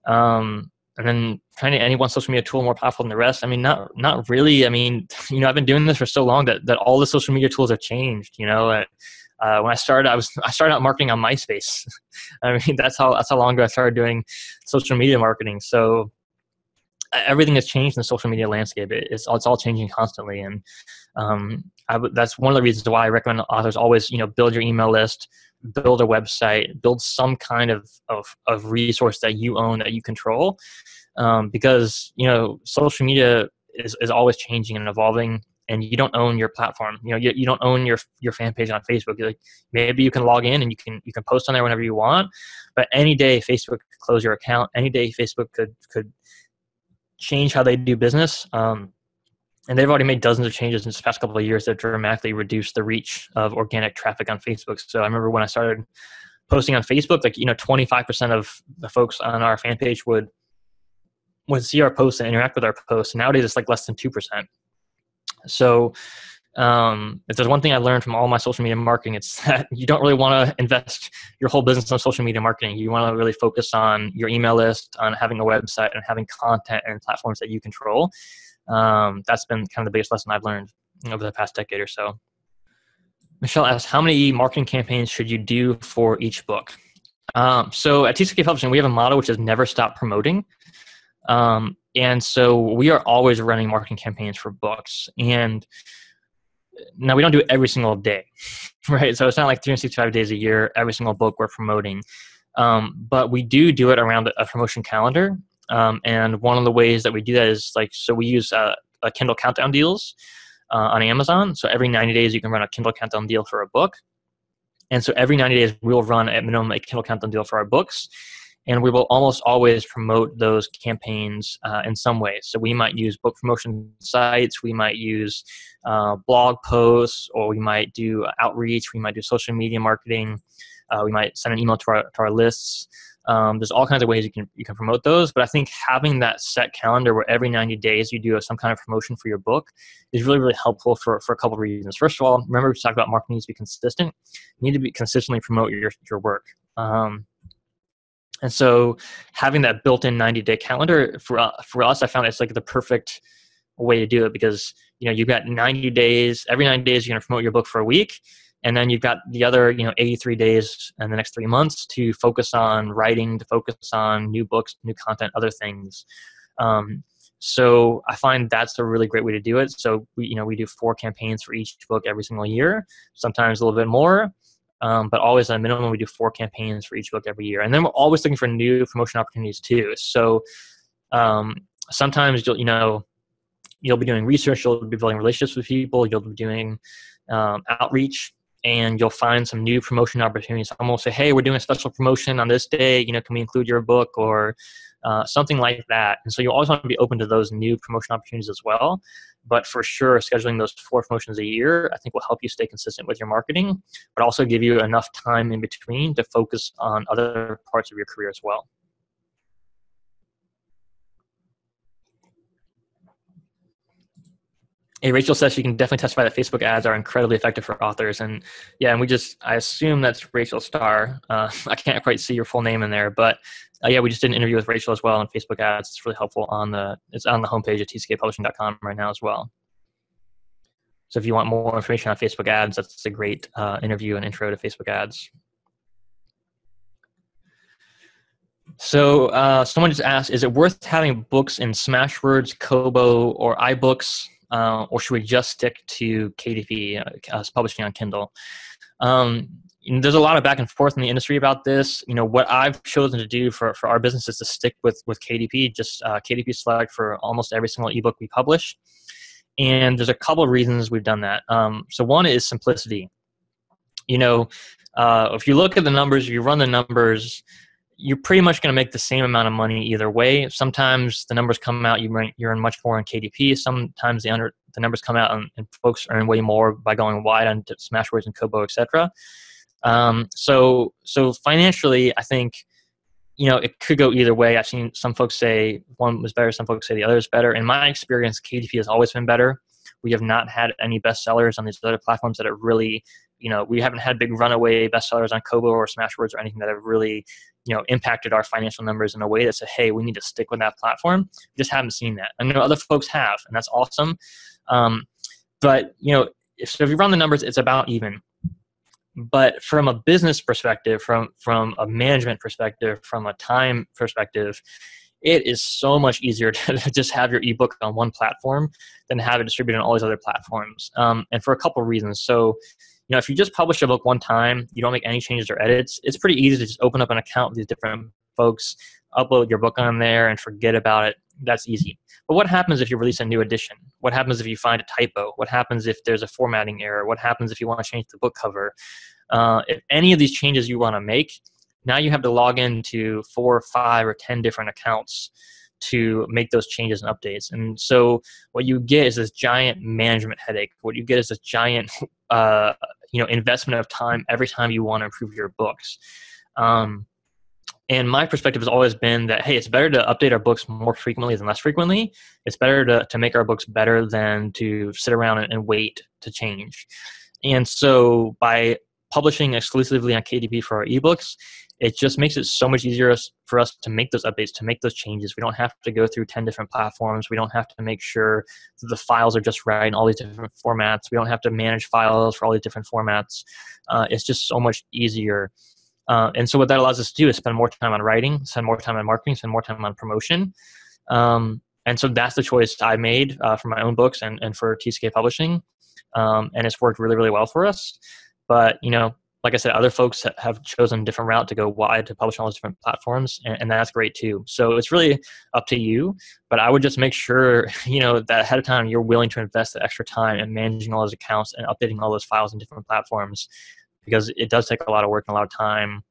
And then finding any one social media tool more powerful than the rest. Not really. I've been doing this for so long that all the social media tools have changed. When I started out marketing on MySpace. That's how long ago I started doing social media marketing. So everything has changed in the social media landscape. It's all changing constantly. And that's one of the reasons why I recommend authors always, build your email list, build a website, build some kind of resource that you own, that you control. Because, social media is always changing and evolving. And you don't own your platform. You don't own your fan page on Facebook. Maybe you can log in and you can post on there whenever you want, but any day Facebook could close your account. Any day Facebook could change how they do business. And they've already made dozens of changes in the past couple of years that dramatically reduced the reach of organic traffic on Facebook. So I remember when I started posting on Facebook, 25% of the folks on our fan page would see our posts and interact with our posts. Nowadays, it's like less than 2%. So if there's one thing I learned from all my social media marketing, it's that you don't really want to invest your whole business on social media marketing. You want to really focus on your email list, on having a website, and having content and platforms that you control. That's been kind of the biggest lesson I've learned over the past decade or so. Michelle asks, how many marketing campaigns should you do for each book? So at TCK Publishing, we have a motto which is never stop promoting. And so we are always running marketing campaigns for books. And now we don't do it every single day, right? So it's not like 365 days a year, every single book we're promoting. But we do it around a promotion calendar. And one of the ways that we do that is so we use a Kindle countdown deals on Amazon. So every 90 days you can run a Kindle countdown deal for a book. And so every 90 days we'll run at minimum a Kindle countdown deal for our books. And we will almost always promote those campaigns in some way. So we might use book promotion sites, we might use blog posts, or we might do outreach, we might do social media marketing, we might send an email to our lists. There's all kinds of ways you can promote those, but I think having that set calendar where every 90 days you do some kind of promotion for your book is really, really helpful for a couple of reasons. First of all, remember we talked about marketing needs to be consistent. You need to consistently promote your work. And so having that built-in 90-day calendar for us, I found it's like the perfect way to do it, because you've got 90 days. Every 90 days you're going to promote your book for a week, and then you've got the other 83 days in the next 3 months to focus on writing, to focus on new books, new content, other things. So I find that's a really great way to do it. So we do 4 campaigns for each book every single year, sometimes a little bit more. But always at a minimum, we do 4 campaigns for each book every year. And then we're always looking for new promotion opportunities too. So sometimes you'll be doing research, you'll be building relationships with people, you'll be doing outreach, and you'll find some new promotion opportunities. Someone will say, hey, we're doing a special promotion on this day, can we include your book, or something like that. And so you always want to be open to those new promotion opportunities as well. But for sure, scheduling those 4 promotions a year, I think will help you stay consistent with your marketing, but also give you enough time in between to focus on other parts of your career as well. Hey, Rachel says she can definitely testify that Facebook ads are incredibly effective for authors. And yeah, and I assume that's Rachel Starr. I can't quite see your full name in there, but yeah, we just did an interview with Rachel as well on Facebook ads. It's really helpful it's on the homepage at tckpublishing.com right now as well. So if you want more information on Facebook ads, that's a great interview and intro to Facebook ads. So someone just asked, is it worth having books in Smashwords, Kobo, or iBooks? Or should we just stick to KDP, publishing on Kindle? There's a lot of back and forth in the industry about this. What I've chosen to do for our business is to stick with KDP, just KDP Select for almost every single ebook we publish. And there's a couple of reasons we've done that. So one is simplicity. If you look at the numbers, you run the numbers, you're pretty much going to make the same amount of money either way. Sometimes the numbers come out, you earn much more in KDP. Sometimes the numbers come out and folks earn way more by going wide on Smashwords and Kobo, etc. So financially, I think it could go either way. I've seen some folks say one was better, some folks say the other is better. In my experience, KDP has always been better. We have not had any bestsellers on these other platforms that are really, we haven't had big runaway bestsellers on Kobo or Smashwords or anything that have really impacted our financial numbers in a way that said, hey, we need to stick with that platform. We just haven't seen that. I know other folks have, and that's awesome. But if you run the numbers, it's about even. But from a business perspective, from a management perspective, from a time perspective, it is so much easier to just have your ebook on one platform than have it distributed on all these other platforms. And for a couple of reasons. So, if you just publish a book one time, you don't make any changes or edits, it's pretty easy to just open up an account with these different folks, upload your book on there, and forget about it. That's easy. But what happens if you release a new edition? What happens if you find a typo? What happens if there's a formatting error? What happens if you want to change the book cover? If any of these changes you want to make, now you have to log into 4, 5, or 10 different accounts to make those changes and updates. And so what you get is this giant management headache. What you get is this giant, investment of time every time you want to improve your books. And my perspective has always been that, hey, it's better to update our books more frequently than less frequently. It's better to make our books better than to sit around and wait to change. And so by publishing exclusively on KDP for our ebooks, it just makes it so much easier for us to make those updates, to make those changes. We don't have to go through 10 different platforms. We don't have to make sure that the files are just right in all these different formats. We don't have to manage files for all these different formats. It's just so much easier. And so what that allows us to do is spend more time on writing, spend more time on marketing, spend more time on promotion. And so that's the choice I made for my own books and for TCK Publishing. And it's worked really, really well for us. But, like I said, other folks have chosen a different route to go wide, to publish on all those different platforms, and that's great too. So it's really up to you, but I would just make sure, that ahead of time you're willing to invest the extra time in managing all those accounts and updating all those files in different platforms, because it does take a lot of work and a lot of time.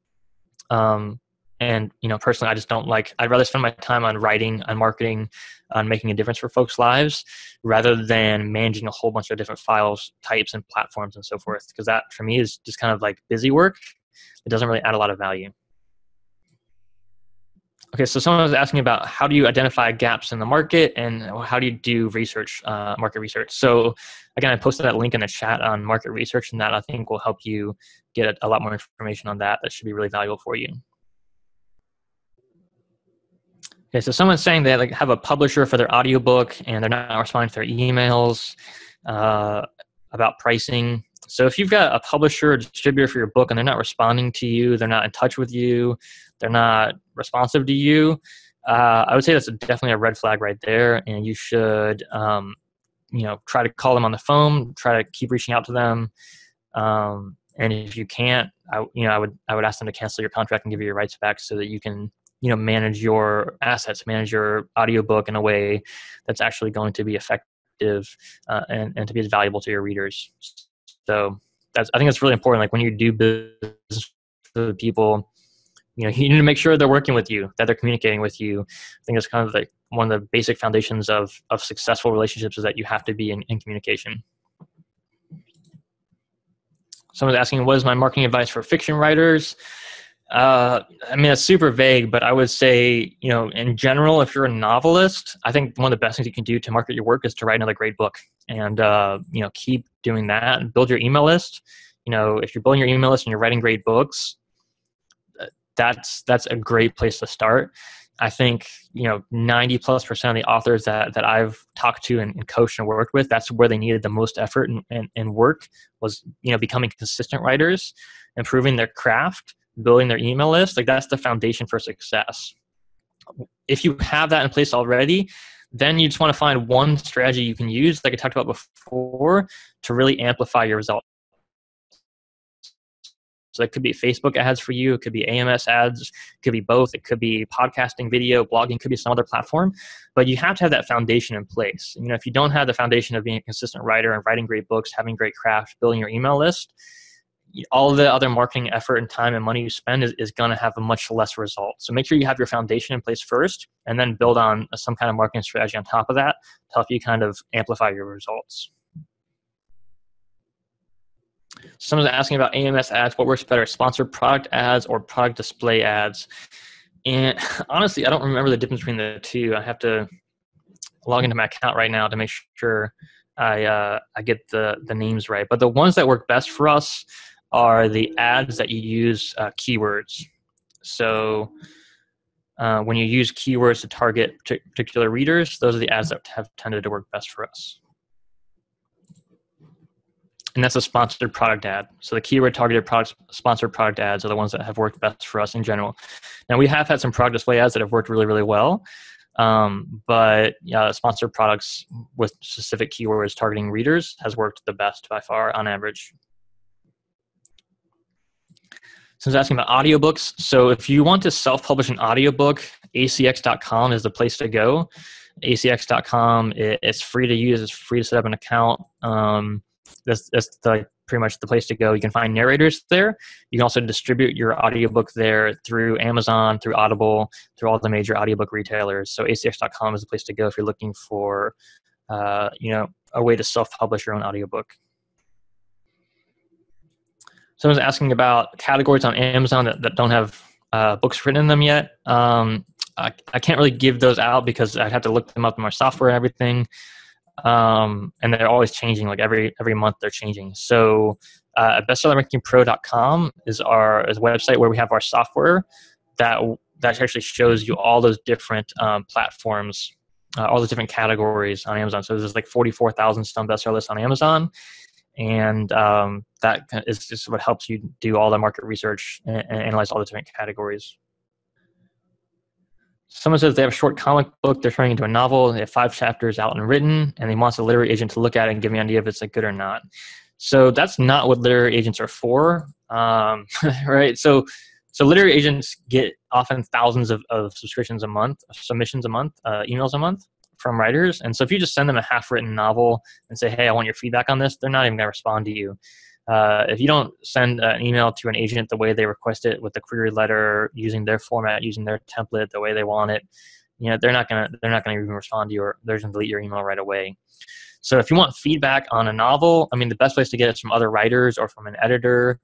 And, personally, I just don't I'd rather spend my time on writing, on marketing, on making a difference for folks' lives, rather than managing a whole bunch of different files, types, and platforms and so forth. Because that, for me, is just kind of like busy work. It doesn't really add a lot of value. Okay, so someone was asking about how do you identify gaps in the market and how do you do research, market research. So again, I posted that link in the chat on market research, and that I think will help you get a lot more information on that. That should be really valuable for you. Okay, so someone's saying they have a publisher for their audiobook and they're not responding to their emails about pricing. So if you've got a publisher or distributor for your book and they're not responding to you, they're not in touch with you, they're not responsive to you, I would say that's definitely a red flag right there. And you should, try to call them on the phone, try to keep reaching out to them. And if you can't, I would ask them to cancel your contract and give you your rights back so that you can manage your assets, manage your audiobook in a way that's actually going to be effective and to be as valuable to your readers. So I think that's really important. When you do business with people, you need to make sure they're working with you, that they're communicating with you. I think it's kind of one of the basic foundations of successful relationships is that you have to be in communication. Someone's asking, what is my marketing advice for fiction writers? It's super vague, but I would say, in general, if you're a novelist, I think one of the best things you can do to market your work is to write another great book and, keep doing that and build your email list. If you're building your email list and you're writing great books, that's a great place to start. I think, 90+% of the authors that I've talked to and coached and worked with, that's where they needed the most effort and work was, becoming consistent writers, improving their craft, building their email list. That's the foundation for success. If you have that in place already, then you just want to find one strategy you can use, like I talked about before, to really amplify your results. So it could be Facebook ads for you. It could be AMS ads. It could be both. It could be podcasting, video, blogging. It could be some other platform. But you have to have that foundation in place. If you don't have the foundation of being a consistent writer and writing great books, having great craft, building your email list, all the other marketing effort and time and money you spend is going to have a much less result. So make sure you have your foundation in place first and then build on some kind of marketing strategy on top of that to help you kind of amplify your results. Someone's asking about AMS ads. What works better, sponsored product ads or product display ads? And honestly, I don't remember the difference between the two. I have to log into my account right now to make sure I get the names right. But the ones that work best for us are the ads that you use keywords. So when you use keywords to target particular readers, those are the ads that have tended to work best for us. And that's a sponsored product ad. So the keyword targeted products, sponsored product ads are the ones that have worked best for us in general. Now we have had some product display ads that have worked really, really well. But sponsored products with specific keywords targeting readers has worked the best by far on average. So I was asking about audiobooks. So if you want to self-publish an audiobook, acx.com is the place to go. acx.com, it's free to use. It's free to set up an account. That's the pretty much the place to go. You can find narrators there. You can also distribute your audiobook there through Amazon, through Audible, through all the major audiobook retailers. So acx.com is the place to go if you're looking for, a way to self-publish your own audiobook. Someone's asking about categories on Amazon that don't have books written in them yet. I can't really give those out because I'd have to look them up in my software and everything. And they're always changing, like every month they're changing. So bestsellerrankingpro.com is a website where we have our software that actually shows you all those different platforms, all those different categories on Amazon. So there's like 44,000 some bestseller lists on Amazon. And that is just what helps you do all the market research and analyze all the different categories. Someone says they have a short comic book they're turning into a novel. They have 5 chapters out and written, and they want a literary agent to look at it and give me an idea if it's like good or not. So that's not what literary agents are for, right? So literary agents get often thousands of submissions a month, emails a month from writers. And so if you just send them a half-written novel and say, hey, I want your feedback on this, they're not even going to respond to you. If you don't send an email to an agent the way they request it, with the query letter, using their format, using their template the way they want it, they're not gonna even respond to you, or they're gonna delete your email right away. So if you want feedback on a novel, the best place to get it is from other writers or from an editor.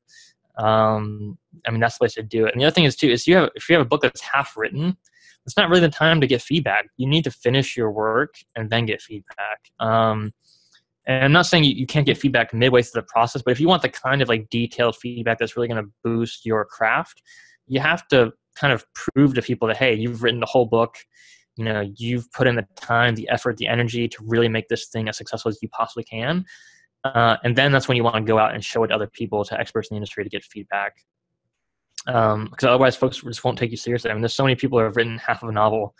That's the place to do it. And the other thing is too, if you have a book that's half written, it's not really the time to get feedback. You need to finish your work and then get feedback. And I'm not saying you can't get feedback midway through the process, but if you want the kind of like detailed feedback that's really going to boost your craft, you have to kind of prove to people that, hey, you've written the whole book, you've put in the time, the effort, the energy to really make this thing as successful as you possibly can. And then that's when you want to go out and show it to other people, to experts in the industry, to get feedback. Because otherwise folks just won't take you seriously. There's so many people who have written half of a novel,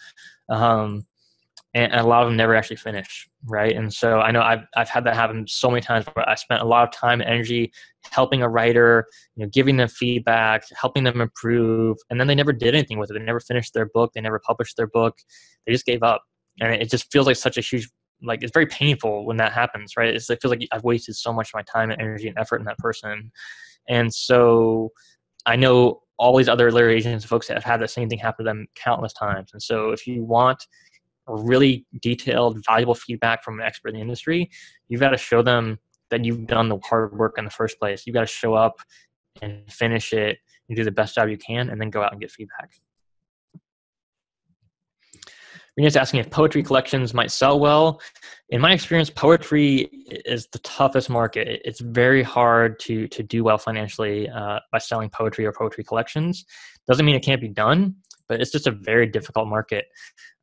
and a lot of them never actually finish, right? And so I know I've had that happen so many times, where I spent a lot of time and energy helping a writer, giving them feedback, helping them improve, and then they never did anything with it. They never finished their book. They never published their book. They just gave up. And it just feels like such a huge, it's very painful when that happens, right? It feels like I've wasted so much of my time and energy and effort in that person. And so I know all these other literary agents and folks that have had the same thing happen to them countless times. And so if you want really detailed, valuable feedback from an expert in the industry, you've got to show them that you've done the hard work in the first place. You've got to show up and finish it and do the best job you can, and then go out and get feedback. Rena's asking if poetry collections might sell well. In my experience, poetry is the toughest market. It's very hard to do well financially by selling poetry or poetry collections. Doesn't mean it can't be done, but it's just a very difficult market.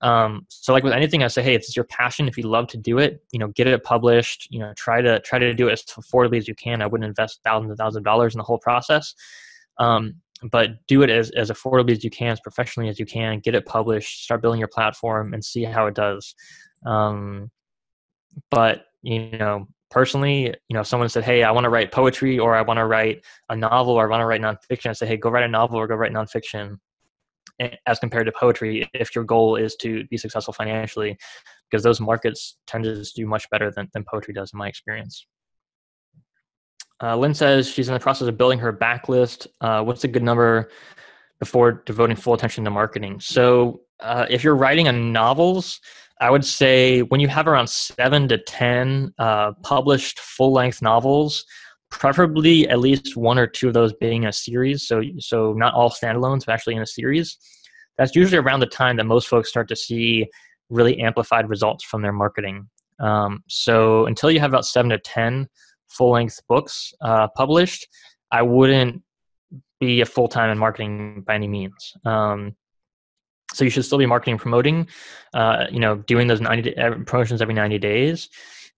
So like with anything, I say, hey, if it's your passion, if you love to do it, get it published, try to do it as affordably as you can. I wouldn't invest thousands and thousands of dollars in the whole process. But do it as affordably as you can, as professionally as you can, get it published, start building your platform, and see how it does. But, personally, if someone said, hey, I want to write poetry, or I want to write a novel, or I want to write nonfiction, I say, hey, go write a novel or go write nonfiction, as compared to poetry, if your goal is to be successful financially, because those markets tend to just do much better than poetry does, in my experience. Lynn says she's in the process of building her backlist. What's a good number before devoting full attention to marketing? So if you're writing on novels, I would say when you have around 7 to 10 published full-length novels, preferably at least 1 or 2 of those being a series, so not all standalones, but actually in a series, that's usually around the time that most folks start to see really amplified results from their marketing. So until you have about 7 to 10 full-length books published, I wouldn't be a full-time in marketing by any means. So you should still be marketing and promoting, doing those promotions every 90 days.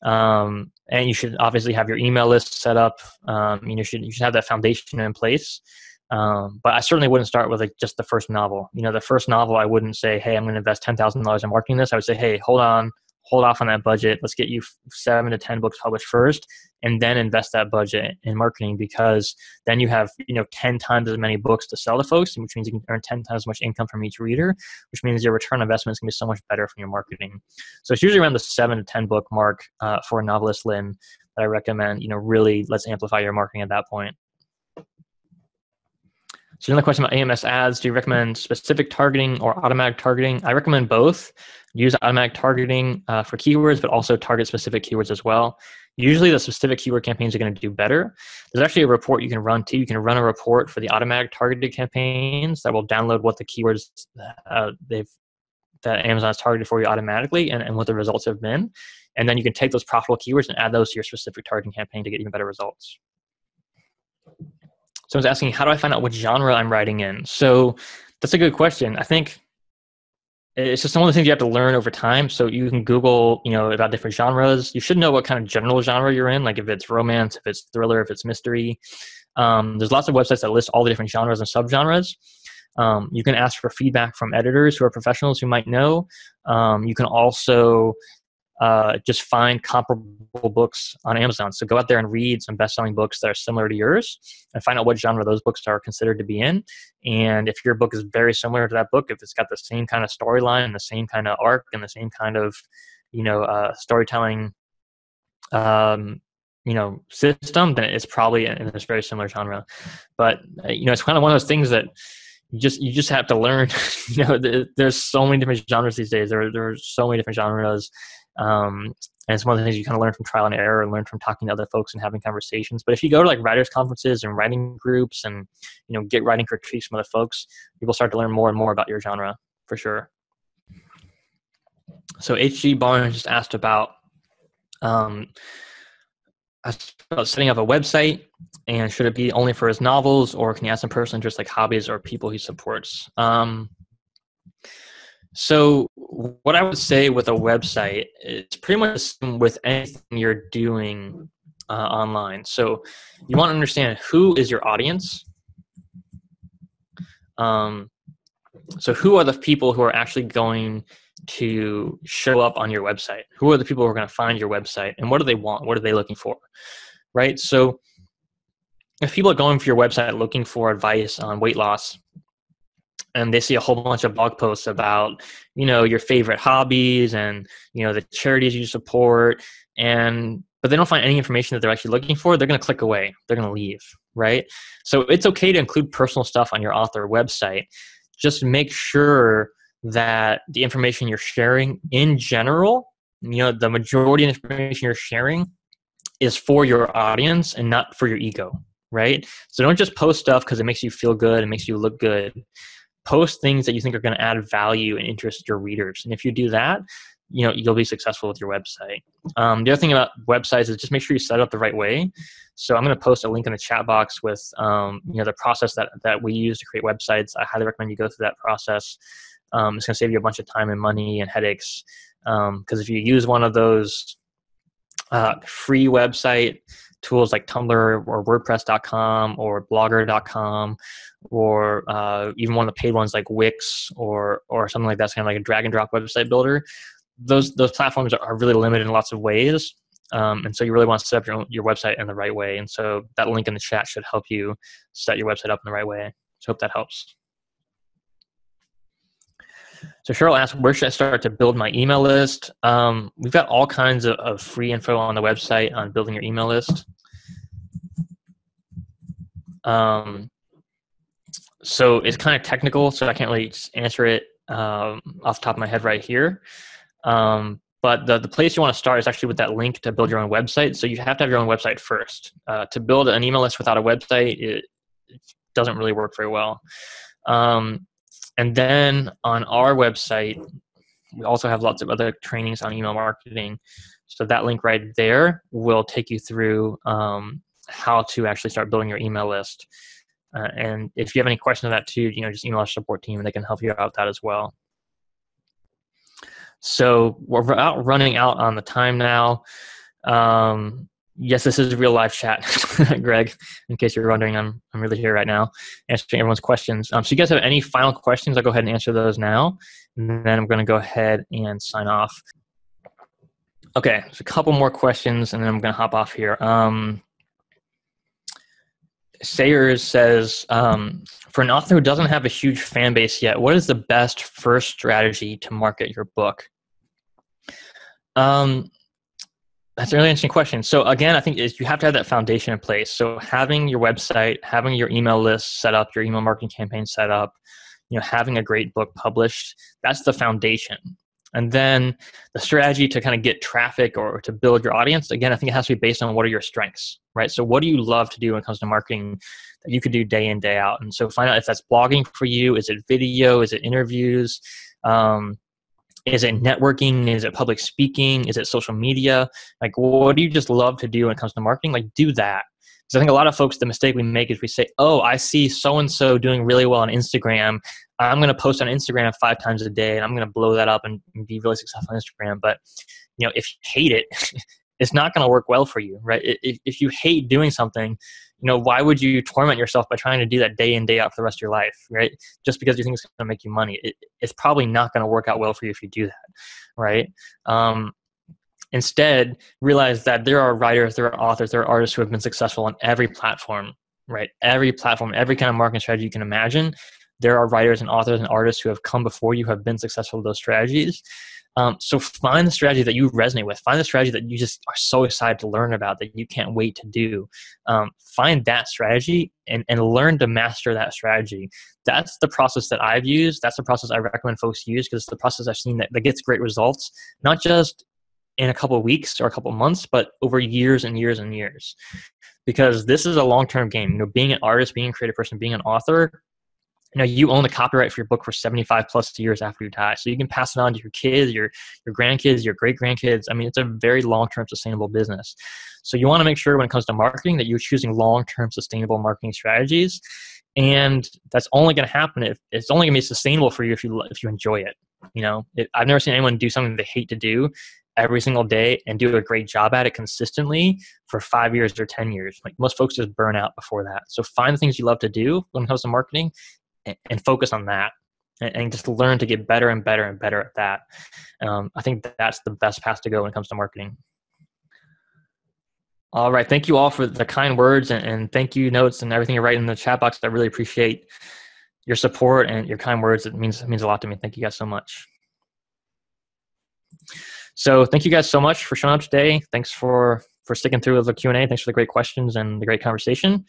And you should obviously have your email list set up. You should have that foundation in place. But I certainly wouldn't start with just the first novel. The first novel, I wouldn't say, hey, I'm going to invest $10,000 in marketing this. I would say, hey, hold hold off on that budget. Let's get you 7 to 10 books published first, and then invest that budget in marketing, because then you have 10 times as many books to sell to folks, which means you can earn 10 times as much income from each reader, which means your return on investment is going to be so much better from your marketing. So it's usually around the 7 to 10 book mark for a novelist, Lynn, that I recommend. Really let's amplify your marketing at that point. So another question about AMS ads: do you recommend specific targeting or automatic targeting? I recommend both. Use automatic targeting for keywords, but also target specific keywords as well. Usually the specific keyword campaigns are going to do better. There's actually a report you can run too. You can run a report for the automatic targeted campaigns that will download what the keywords that Amazon has targeted for you automatically, and what the results have been. And then you can take those profitable keywords and add those to your specific targeting campaign to get even better results. Someone's asking, how do I find out which genre I'm writing in? So that's a good question. I think it's just one of the things you have to learn over time. So you can Google, about different genres. You should know what kind of general genre you're in, like if it's romance, if it's thriller, if it's mystery. There's lots of websites that list all the different genres and subgenres. You can ask for feedback from editors who are professionals who might know. You can also just find comparable books on Amazon. So go out there and read some best-selling books that are similar to yours and find out what genre those books are considered to be in. And if your book is very similar to that book, if it's got the same kind of storyline and the same kind of arc and the same kind of, storytelling, system, then it's probably in this very similar genre. But, it's kind of one of those things that you just have to learn. There's so many different genres these days. There are so many different genres. And it's one of the things you kind of learn from trial and error, and learn from talking to other folks and having conversations. But if you go to like writers conferences and writing groups and, get writing critiques from other folks, you will start to learn more and more about your genre for sure. So HG Barnes just asked about setting up a website, and should it be only for his novels, or can he add some personal interests like hobbies or people he supports? So what I would say with a website is pretty much with anything you're doing online. So you want to understand who is your audience. So who are the people who are actually going to show up on your website? Who are the people who are going to find your website, and what do they want? What are they looking for? Right? So if people are going for your website looking for advice on weight loss, and they see a whole bunch of blog posts about, your favorite hobbies and, the charities you support, but they don't find any information that they're actually looking for, they're going to click away. They're going to leave, right? So it's okay to include personal stuff on your author website. Just make sure that the information you're sharing in general, the majority of the information you're sharing is for your audience and not for your ego, right? So don't just post stuff because it makes you feel good and makes you look good. Post things that you think are going to add value and interest your readers. And if you do that, you'll be successful with your website. The other thing about websites is just make sure you set it up the right way. So I'm going to post a link in the chat box with, the process that we use to create websites. I highly recommend you go through that process. It's going to save you a bunch of time and money and headaches. Because if you use one of those free website tools like Tumblr or WordPress.com or Blogger.com, or even one of the paid ones like Wix or something like that's kind of like a drag and drop website builder, those platforms are really limited in lots of ways. And so you really want to set up your website in the right way. And so that link in the chat should help you set your website up in the right way. So I hope that helps. So Cheryl asked, where should I start to build my email list? We've got all kinds of free info on the website on building your email list. So it's kind of technical, so I can't really just answer it off the top of my head right here. But the place you want to start is actually with that link to build your own website. So you have to have your own website first. To build an email list without a website, it doesn't really work very well. And then on our website, we also have lots of other trainings on email marketing. So that link right there will take you through how to actually start building your email list. And if you have any questions on that too, just email our support team and they can help you out with that as well. So we're running out on the time now. Yes, this is a real live chat, Greg, in case you're wondering, I'm really here right now answering everyone's questions. So you guys have any final questions? I'll go ahead and answer those now. And then I'm going to go ahead and sign off. Okay, so a couple more questions, and then I'm going to hop off here. Sayers says, for an author who doesn't have a huge fan base yet, what is the best first strategy to market your book? That's a really interesting question. So again, I think you have to have that foundation in place. So having your website, having your email list set up, your email marketing campaign set up, having a great book published, that's the foundation. And then the strategy to kind of get traffic or to build your audience, again, I think it has to be based on what are your strengths, right? So what do you love to do when it comes to marketing that you could do day in, day out? And so find out if that's blogging for you. Is it video? Is it interviews? Is it networking? Is it public speaking? Is it social media? Like, what do you just love to do when it comes to marketing? Like, do that. Because I think a lot of folks, the mistake we make is we say, oh, I see so-and-so doing really well on Instagram. I'm going to post on Instagram 5 times a day, and I'm going to blow that up and be really successful on Instagram. But, if you hate it, it's not going to work well for you, right? If you hate doing something, why would you torment yourself by trying to do that day in, day out for the rest of your life, right? Just because you think it's going to make you money. It's probably not going to work out well for you if you do that, right? Instead, realize that there are writers, there are authors, there are artists who have been successful on every platform, right? Every platform, every kind of marketing strategy you can imagine. There are writers and authors and artists who have come before you, who have been successful with those strategies. So find the strategy that you resonate with. Find the strategy that you just are so excited to learn about that you can't wait to do. Find that strategy and learn to master that strategy. That's the process that I've used. That's the process I recommend folks use because it's the process I've seen that gets great results, not just in a couple of weeks or a couple of months, but over years and years and years. Because this is a long-term game. Being an artist, being a creative person, being an author, you own the copyright for your book for 75 plus years after you die. So you can pass it on to your kids, your grandkids, your great-grandkids. I mean, it's a very long-term sustainable business. So you want to make sure when it comes to marketing that you're choosing long-term sustainable marketing strategies. And that's only going to happen if it's only going to be sustainable for you if you enjoy it. I've never seen anyone do something they hate to do every single day and do a great job at it consistently for 5 years or 10 years. Like most folks just burn out before that. So find the things you love to do when it comes to marketing and focus on that and just learn to get better and better and better at that. I think that's the best path to go when it comes to marketing. All right. Thank you all for the kind words and thank you notes and everything you write in the chat box. I really appreciate your support and your kind words. It means a lot to me. Thank you guys so much. So thank you guys so much for showing up today. Thanks for sticking through with the Q&A. Thanks for the great questions and the great conversation.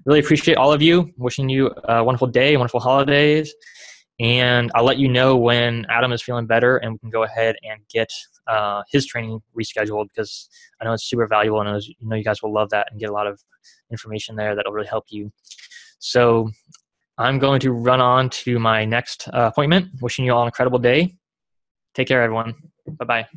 Really appreciate all of you. Wishing you a wonderful day, wonderful holidays. And I'll let you know when Adam is feeling better and we can go ahead and get his training rescheduled because I know it's super valuable and you guys will love that and get a lot of information there that'll really help you. So I'm going to run on to my next appointment. Wishing you all an incredible day. Take care, everyone. Bye-bye.